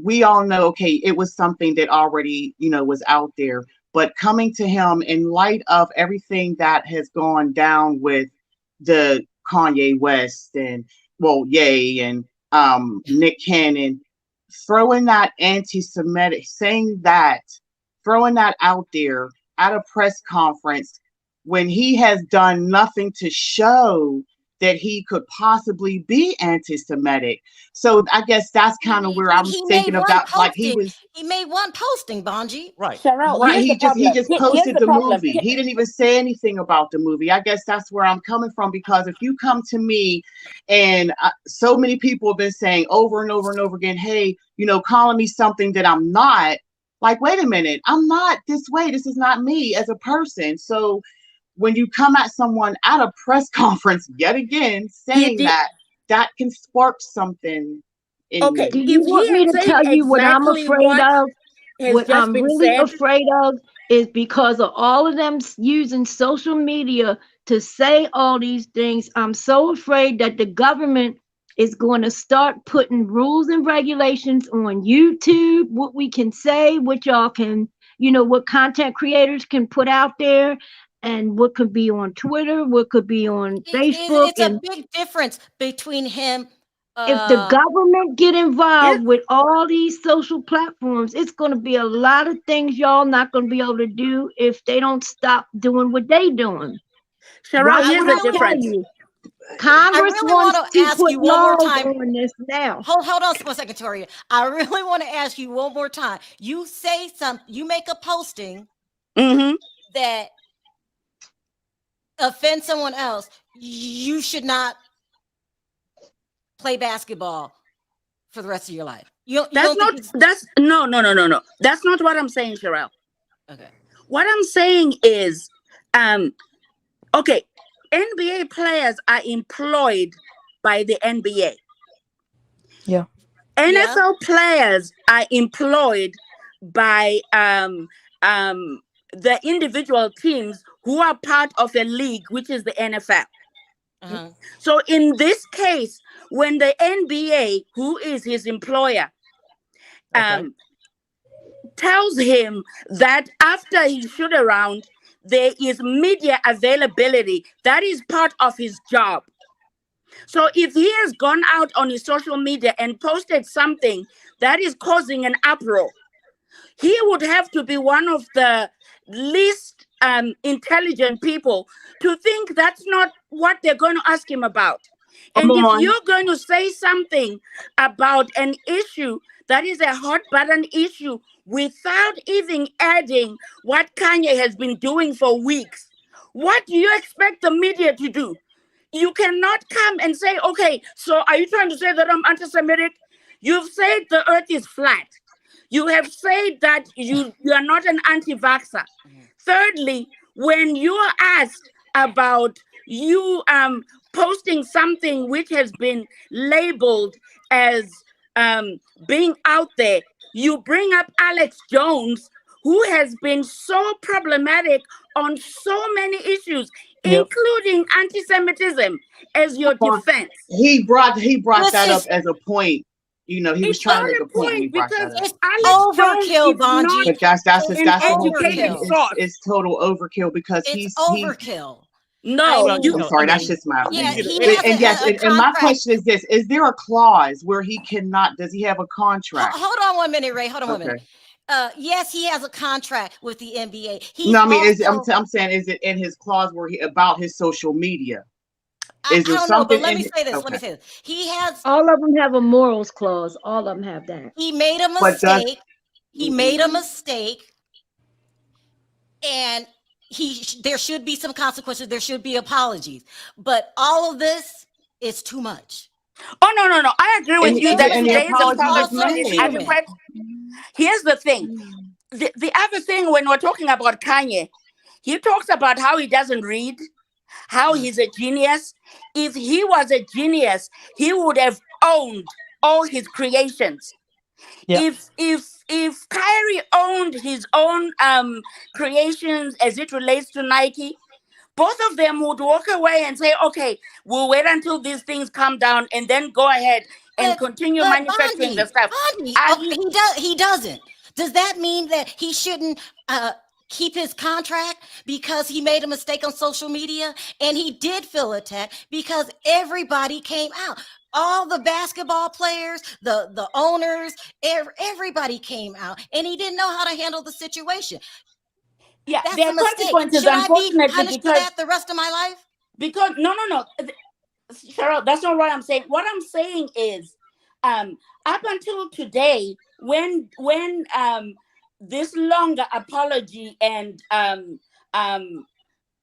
we all know, okay, it was something that already, was out there, but coming to him in light of everything that has gone down with the Kanye West and Ye and Nick Cannon, throwing that anti-Semitic, throwing that out there at a press conference when he has done nothing to show that he could possibly be anti-Semitic. So I guess that's kind of where I was thinking about, like he made one posting, Bonji. Right. Cheryl, right. He just posted the movie. He didn't even say anything about the movie. I guess that's where I'm coming from, because if you come to me and so many people have been saying over and over and over again, hey, calling me something that I'm not, like, wait a minute, I'm not this way. This is not me as a person. So when you come at someone at a press conference yet again saying that can spark something in me. Do you want me to tell you what I'm afraid of? What I'm really afraid of is because of all of them using social media to say all these things. I'm so afraid that the government is going to start putting rules and regulations on YouTube, what we can say, what y'all can, what content creators can put out there, and what could be on Twitter, what could be on Facebook. It's a big difference between him. If the government get involved with all these social platforms, it's going to be a lot of things y'all not going to be able to do if they don't stop doing what they doing. Cheryl, here's the difference. Congress wants to ask put you one more laws time on this now. Hold on for a second, Toria. I really want to ask you one more time. You say something, you make a posting that offend someone else, you should not play basketball for the rest of your life. You That's don't not, think that's, no. That's not what I'm saying, Sherelle. okay. What I'm saying is, okay, NBA players are employed by the NBA. Yeah. NFL players are employed by the individual teams who are part of a league, which is the NFL. Uh-huh. So in this case, when the NBA, who is his employer, tells him that after his shoot around, there is media availability, that is part of his job. So if he has gone out on his social media and posted something that is causing an uproar, he would have to be one of the least intelligent people to think that's not what they're going to ask him about. And Come if on. you're going to say something about an issue that is a hot button issue without even adding what Kanye has been doing for weeks, what do you expect the media to do? You cannot come and say, okay, so are you trying to say that I'm anti-Semitic? You've said the earth is flat. You have said that you are not an anti-vaxxer. Thirdly, when you are asked about you posting something which has been labeled as being out there, you bring up Alex Jones, who has been so problematic on so many issues, including anti-Semitism, as your defense. He brought This that up is- as a point. You know, he was It's trying to not make a a point when he point brought because that up. It's Alex Jones overkill, is Bonji. not But that's an the whole educated point. source. It's total overkill because It's overkill. No, I mean, I'm sorry, that's just my Yeah, opinion. he has And yes, a and my contract. question is this: is there a clause where he cannot? Does he have a contract? Hold on 1 minute, Ray. Hold on 1 minute. Yes, he has a contract with the NBA. No, I mean, I'm saying, is it in his clause where he about his social media? Is there I don't something? know, but let me in say this. Okay. Let me say this. He has. All of them have a morals clause. All of them have that. He made a But does- mistake. He made a mistake, and there should be some consequences. There should be apologies. But all of this is too much. Oh no! I agree with you that and the today's apology was apology is made. adequate. Here's the thing: the other thing when we're talking about Kanye, he talks about how he doesn't read, how he's a genius. If he was a genius, he would have owned all his creations. Yeah. If Kyrie owned his own creations as it relates to Nike, both of them would walk away and say, okay, we'll wait until these things calm down and then go ahead and continue manufacturing the stuff. He doesn't. Does that mean that he shouldn't keep his contract because he made a mistake on social media? And he did feel attacked because everybody came out. All the basketball players, the owners, everybody came out, and he didn't know how to handle the situation. Yeah, that's there a are mistake. consequences, Should I be unfortunately, punished for that the rest of my life? Because no, Cheryl, that's not what I'm saying. What I'm saying is, up until today, when this longer apology and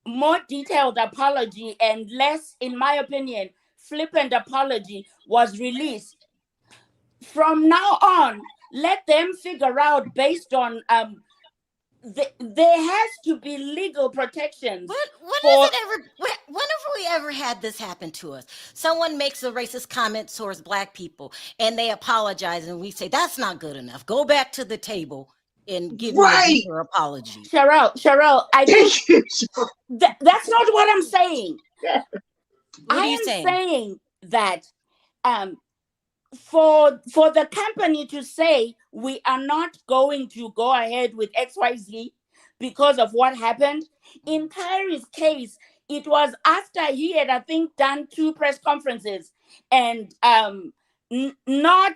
more detailed apology and less, in my opinion, flippant apology was released, from now on, let them figure out based on there has to be legal protections. Whenever we ever had this happen to us, someone makes a racist comment towards Black people and they apologize, and we say that's not good enough. Go back to the table and give me a deeper apology. Cheryl, I think that's not what I'm saying. What are you saying? I am saying that for the company to say we are not going to go ahead with XYZ because of what happened, in Kyrie's case, it was after he had, I think, done 2 press conferences and not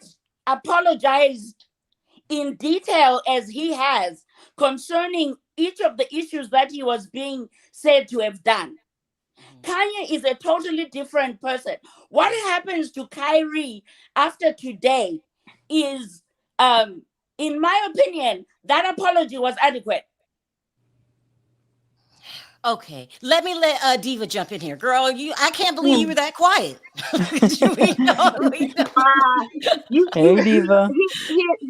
apologized in detail as he has concerning each of the issues that he was being said to have done. Kanye is a totally different person. What happens to Kyrie after today is, in my opinion, that apology was adequate. Okay, let me let Diva jump in here, girl. I can't believe you were that quiet. We know. You Hey, Diva.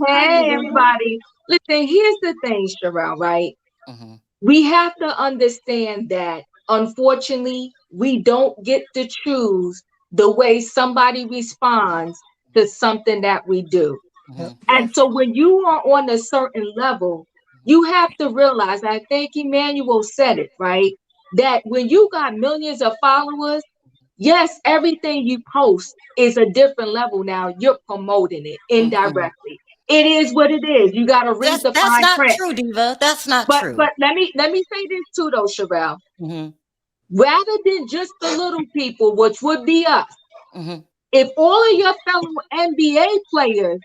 hey everybody. Listen, here's the thing, Sherelle, right? Mm-hmm. We have to understand that unfortunately we don't get to choose the way somebody responds to something that we do. Mm-hmm. And so when you are on a certain level, you have to realize, I think Emmanuel said it, right? That when you got millions of followers, yes, everything you post is a different level now. You're promoting it Mm-hmm. indirectly. It is what it is. You got to read the That's fine not print. true, Diva. That's not But true. let me say this too, though, Sherelle. Mm-hmm. Rather than just the little people, which would be us, Mm-hmm. if all of your fellow NBA players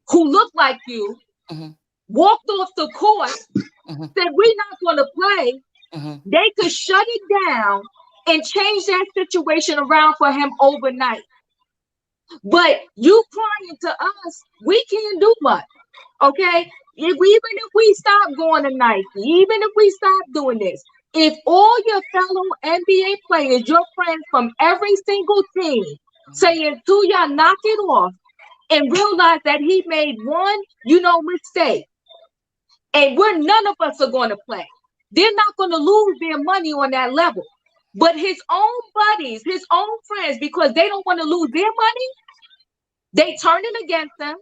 who look like you Mm-hmm. walked off the court, Mm-hmm. said we're not going to play, Mm-hmm. they could shut it down and change that situation around for him overnight. But you crying to us, we can't do much. Okay? Even if we stop going to Nike, even if we stop doing this, if all your fellow NBA players, your friends from every single team, saying to y'all, knock it off, and realize that he made one, mistake, and none of us are going to play. They're not going to lose their money on that level. But his own buddies, his own friends, because they don't want to lose their money, they turn it against them.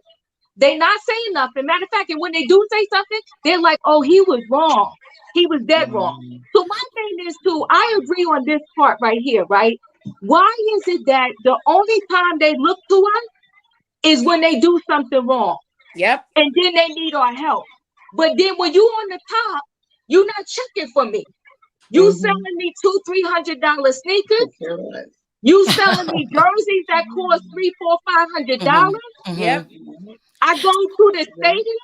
They not saying nothing. Matter of fact, and when they do say something, they're like, oh, he was wrong. He was dead wrong. So my thing is too, I agree on this part right here, right? Why is it that the only time they look to us is when they do something wrong? Yep. And then they need our help. But then when you on the top, you're not checking for me. You selling me $200-$300 sneakers. You selling me jerseys that cost $300-$500. Yep. I go to the stadium.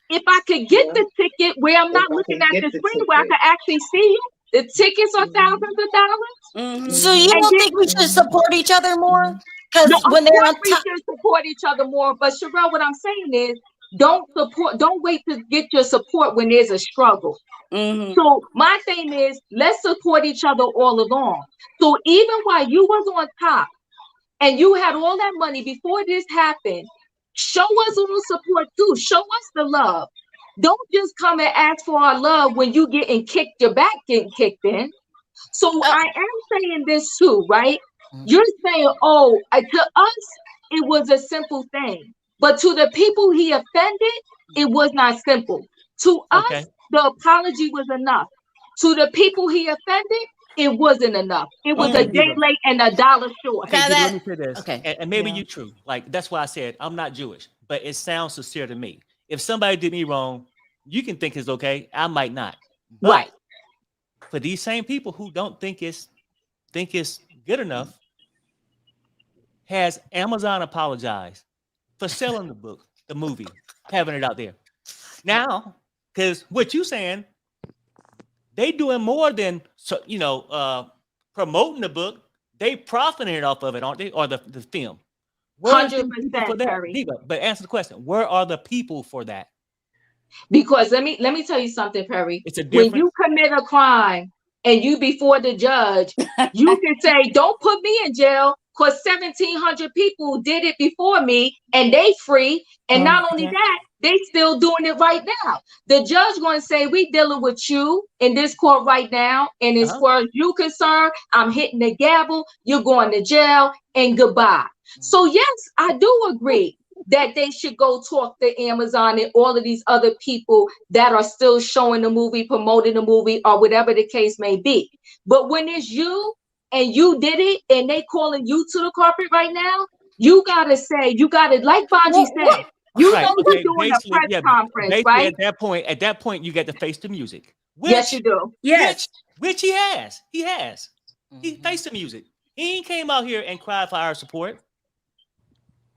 If I could get the ticket where I'm not looking at the screen, where I can actually see you, the tickets are thousands of dollars. So you And don't then, think we should support each other more? Because no, of when they're on course we top, should support each other more. But Sherelle, what I'm saying is, don't wait to get your support when there's a struggle. So my thing is, let's support each other all along. So even while you was on top and you had all that money before this happened, show us a little support too. Show us the love. Don't just come and ask for our love when you your back getting kicked in. So I am saying this too, right? You're saying, oh, to us, it was a simple thing. But to the people he offended, it was not simple. To us, the apology was enough. To the people he offended, it wasn't enough. It was a day late and $1 short. Okay, Diva, let me say this. Okay. And maybe you're true. Like, that's why I said I'm not Jewish, but it sounds sincere to me. If somebody did me wrong, you can think it's okay. I might not. But right. For these same people who don't think it's good enough, has Amazon apologized for selling the book, the movie, having it out there now? Because what you saying, they doing more than promoting the book. They profiting off of it, aren't they? Or the film. 100%, Perry. Diva, but answer the question: where are the people for that? Because let me tell you something, Perry. It's a when you commit a crime and you before the judge, you can say, "Don't put me in jail," because 1,700 people did it before me, and they free. And not only that, they still doing it right now. The judge going to say, "We dealing with you in this court right now, and as far as you concerned, I'm hitting the gavel. You're going to jail, and goodbye." So yes, I do agree that they should go talk to Amazon and all of these other people that are still showing the movie, promoting the movie, or whatever the case may be. But when it's you and you did it and they calling you to the carpet right now, you gotta say, like Bonji said, you're doing a press conference, right? At that point, you get to face the music. Yes, you do. Yes. Which he has. He faced the music. He ain't came out here and cried for our support.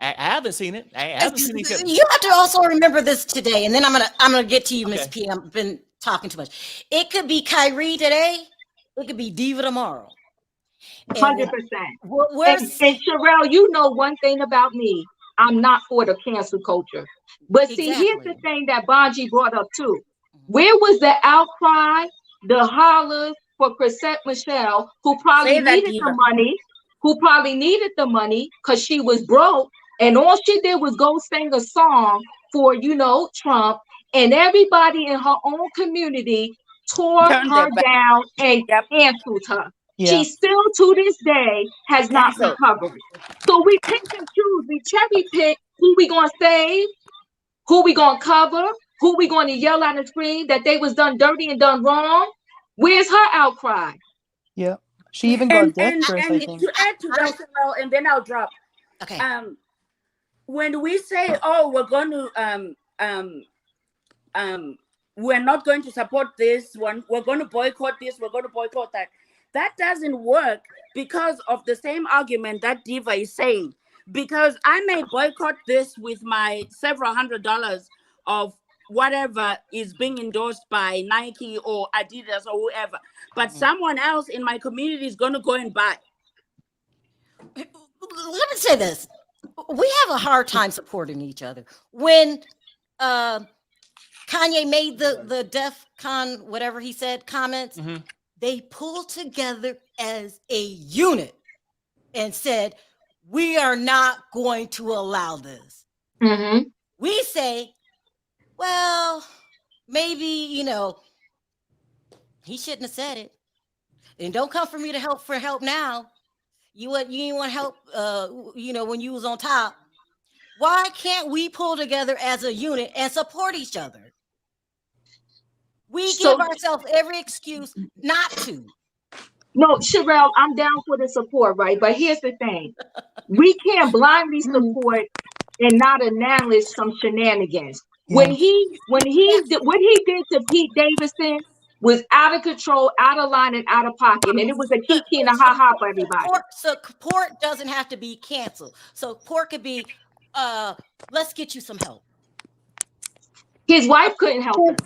I haven't seen it. You have to also remember this today, and then I'm gonna get to you, Miss P. I've been talking too much. It could be Kyrie today. It could be Diva tomorrow. 100%. And Sherelle, you know one thing about me. I'm not for the cancel culture. But see, here's the thing that Bonji brought up too. Where was the outcry the hollers for Chrisette Michelle, who probably Say that, needed the Diva. money, because she was broke, and all she did was go sing a song for, Trump, and everybody in her own community tore Turn her their back. down and Yep. canceled her. Yeah. She still to this day has not Cancel. recovered. So we pick and choose, we cherry pick who we gonna save, who we gonna cover, who we gonna yell out and scream that they was done dirty and done wrong. Where's her outcry? Yeah. She even got And death and threats, I and think. to add to that, well, and then I'll drop. Okay. When we say, oh, we're going to we're not going to support this one, we're going to boycott this, we're going to boycott that. That doesn't work because of the same argument that Diva is saying. Because I may boycott this with my several $100s of whatever is being endorsed by Nike or Adidas or whoever, but someone else in my community is going to go and buy. Let me say this. We have a hard time supporting each other. When Kanye made the DEF CON, whatever he said, comments, they pulled together as a unit and said, we are not going to allow this. We say, well, maybe, he shouldn't have said it. And don't come for me to help now. You didn't want help, when you was on top. Why can't we pull together as a unit and support each other? We give ourselves every excuse not to. No, Sherelle, I'm down for the support, right? But here's the thing. We can't blindly support and not acknowledge some shenanigans. Yeah. What he did to Pete Davidson was out of control, out of line, and out of pocket. And it was a kiki and a ha-ha for everybody. Support doesn't have to be canceled. Support could be, let's get you some help. His wife couldn't help him.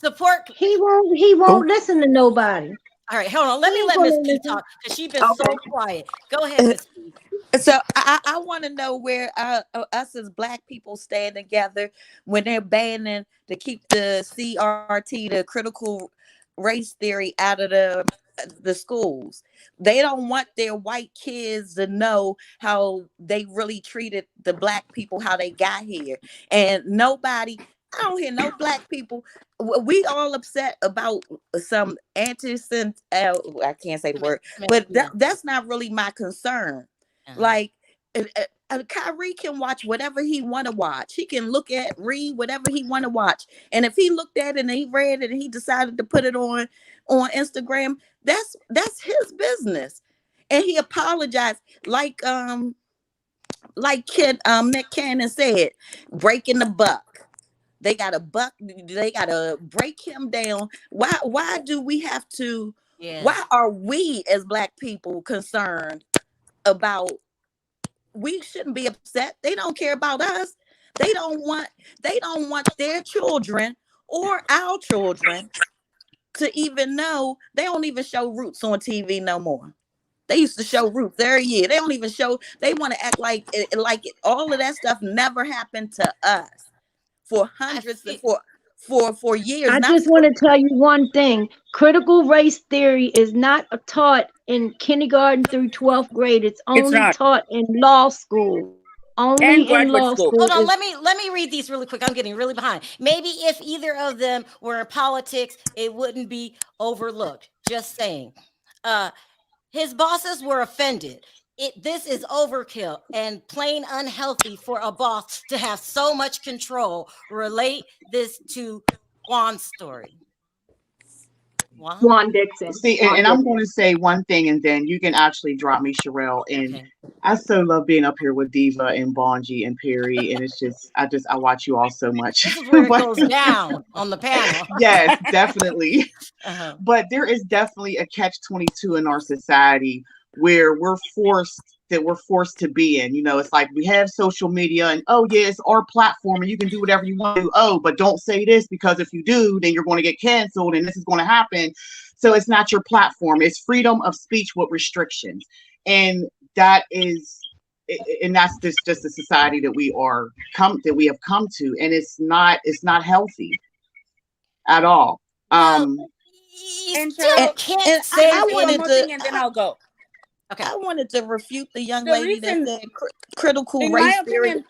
Support. He won't listen to nobody. All right, hold on. Let Miss P talk because she's been so quiet. Go ahead, Miss P. So I want to know where us as Black people stand together when they're banning to keep the CRT, the critical race theory, out of the schools. They don't want their white kids to know how they really treated the Black people, how they got here. And I don't hear no Black people. We all upset about some I can't say the word, but that's not really my concern. Like, Kyrie can watch whatever he want to watch. He can read whatever he want to watch. And if he looked at it and he read it and he decided to put it on Instagram, that's his business. And he apologized, like Nick Cannon said, breaking the buck. They gotta break him down. Why do we have to? Yeah. Why are we as Black people concerned about? We shouldn't be upset. They don't care about us. They don't want their children or our children to even know. They don't even show Roots on TV no more. They used to show Roots every year. They don't even show. They want to act like all of that stuff never happened to us for hundreds and for years. I just want to tell you one thing. Critical race theory is not taught in kindergarten through 12th grade. It's only taught in law school. Only in law school. Hold on, let me read these really quick. I'm getting really behind. Maybe if either of them were in politics, it wouldn't be overlooked. Just saying. His bosses were offended. This is overkill and plain unhealthy for a boss to have so much control. Relate this to Juan's story. Juan Dixon. See, and I'm going to say one thing, and then you can actually drop me, Sherelle. And I so love being up here with Diva and Bonji and Perry, and it's just I watch you all so much. This is where it goes down on the panel. Yes, definitely. But there is definitely a catch-22 in our society where we're forced to be in. It's like we have social media and it's our platform and you can do whatever you want to. But don't say this, because if you do, then you're going to get canceled and this is going to happen. So it's not your platform. It's freedom of speech with restrictions. And that's just the society that we have come to. And it's not healthy at all. You And still so, can't and say I say one anything. more thing, and then I'll go. Okay. I wanted to refute the young The lady that reason, said critical in race my theory. opinion,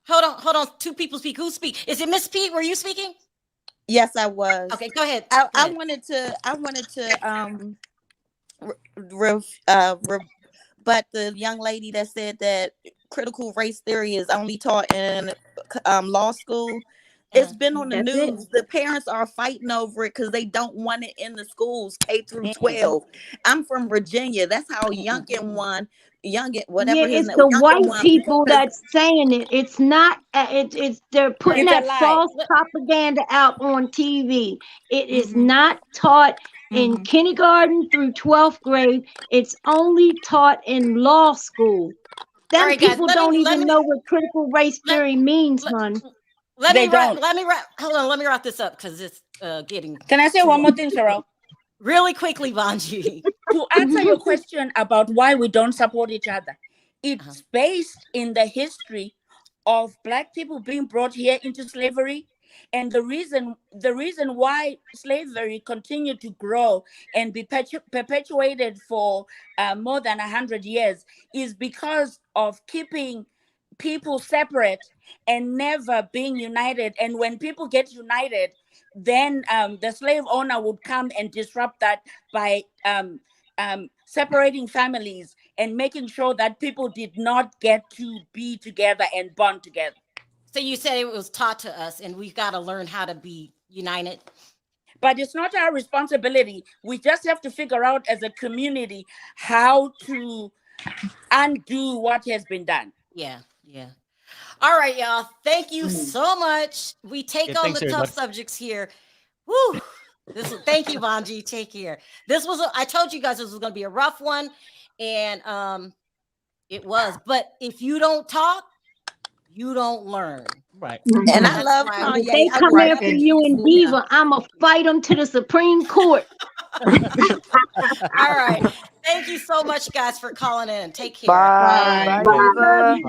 Hold on. Two people speak. Who speak? Is it Miss Pete? Were you speaking? Yes, I was. Okay, go ahead. I wanted to but the young lady that said that critical race theory is only taught in law school. It's been on the That's it. news. The parents are fighting over it because they don't want it in the schools K through 12. I'm from Virginia. That's how Youngkin Yeah, whatever his it's name, the Youngkin white won. people Because that's saying it. It's not. It's they're putting it's a that lie. false propaganda out on TV. It is Mhm. not taught in Mhm. kindergarten through 12th grade. It's only taught in law school. All Them right, guys. people don't Let even me know what critical race let, theory means, let, hon. They don't. let me wrap. Hold on. Let me wrap this up because it's getting Can I say too one more long. thing, Cheryl? Really quickly, Vanji. To answer your question about why we don't support each other, it's based in the history of Black people being brought here into slavery, and the reason why slavery continued to grow and be perpetuated for more than 100 years is because of keeping people separate and never being united. And when people get united, then the slave owner would come and disrupt that by separating families and making sure that people did not get to be together and bond together. So you said it was taught to us, and we've got to learn how to be united. But it's not our responsibility. We just have to figure out as a community how to undo what has been done. Yeah. All right, y'all. Thank you so much. We take on thanks, the tough everybody. subjects here. Woo! Thank you, Vanji. Take care. I told you guys this was going to be a rough one, and it was. But if you don't talk, you don't learn. Right. And I That's love why If Kanye. they I come grew up after in you and Diva, I'ma fight them to the Supreme Court. All right. Thank you so much, guys, for calling in. Take care. Bye. Bye, Love Diva. you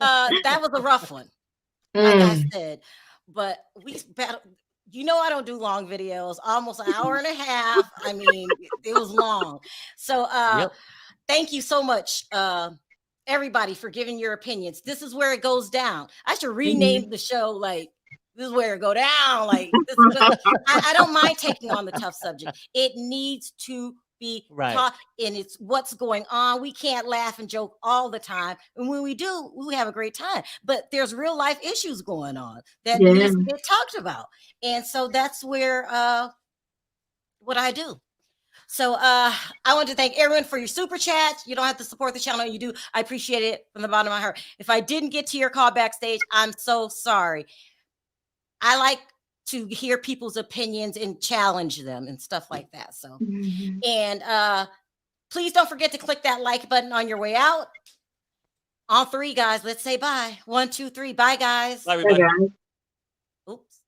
guys. That was a rough one, like I said. But we battle. I don't do long videos, almost an hour and a half. I mean, it was long. So thank you so much, everybody, for giving your opinions. This is where it goes down. I should rename the show like this is where it go down. Like this is I don't mind taking on the tough subject. It needs to be taught, and it's what's going on. We can't laugh and joke all the time, and when we do, we have a great time. But there's real life issues going on that needs to get talked about, and so that's where what I do. So I want to thank everyone for your super chat. You don't have to support the channel. You do. I appreciate it from the bottom of my heart. If I didn't get to your call backstage, I'm so sorry. I like to hear people's opinions and challenge them and stuff like that. So, and please don't forget to click that like button on your way out. On three, guys, let's say bye. 1, 2, 3. Bye, guys. Bye, everybody. Oops.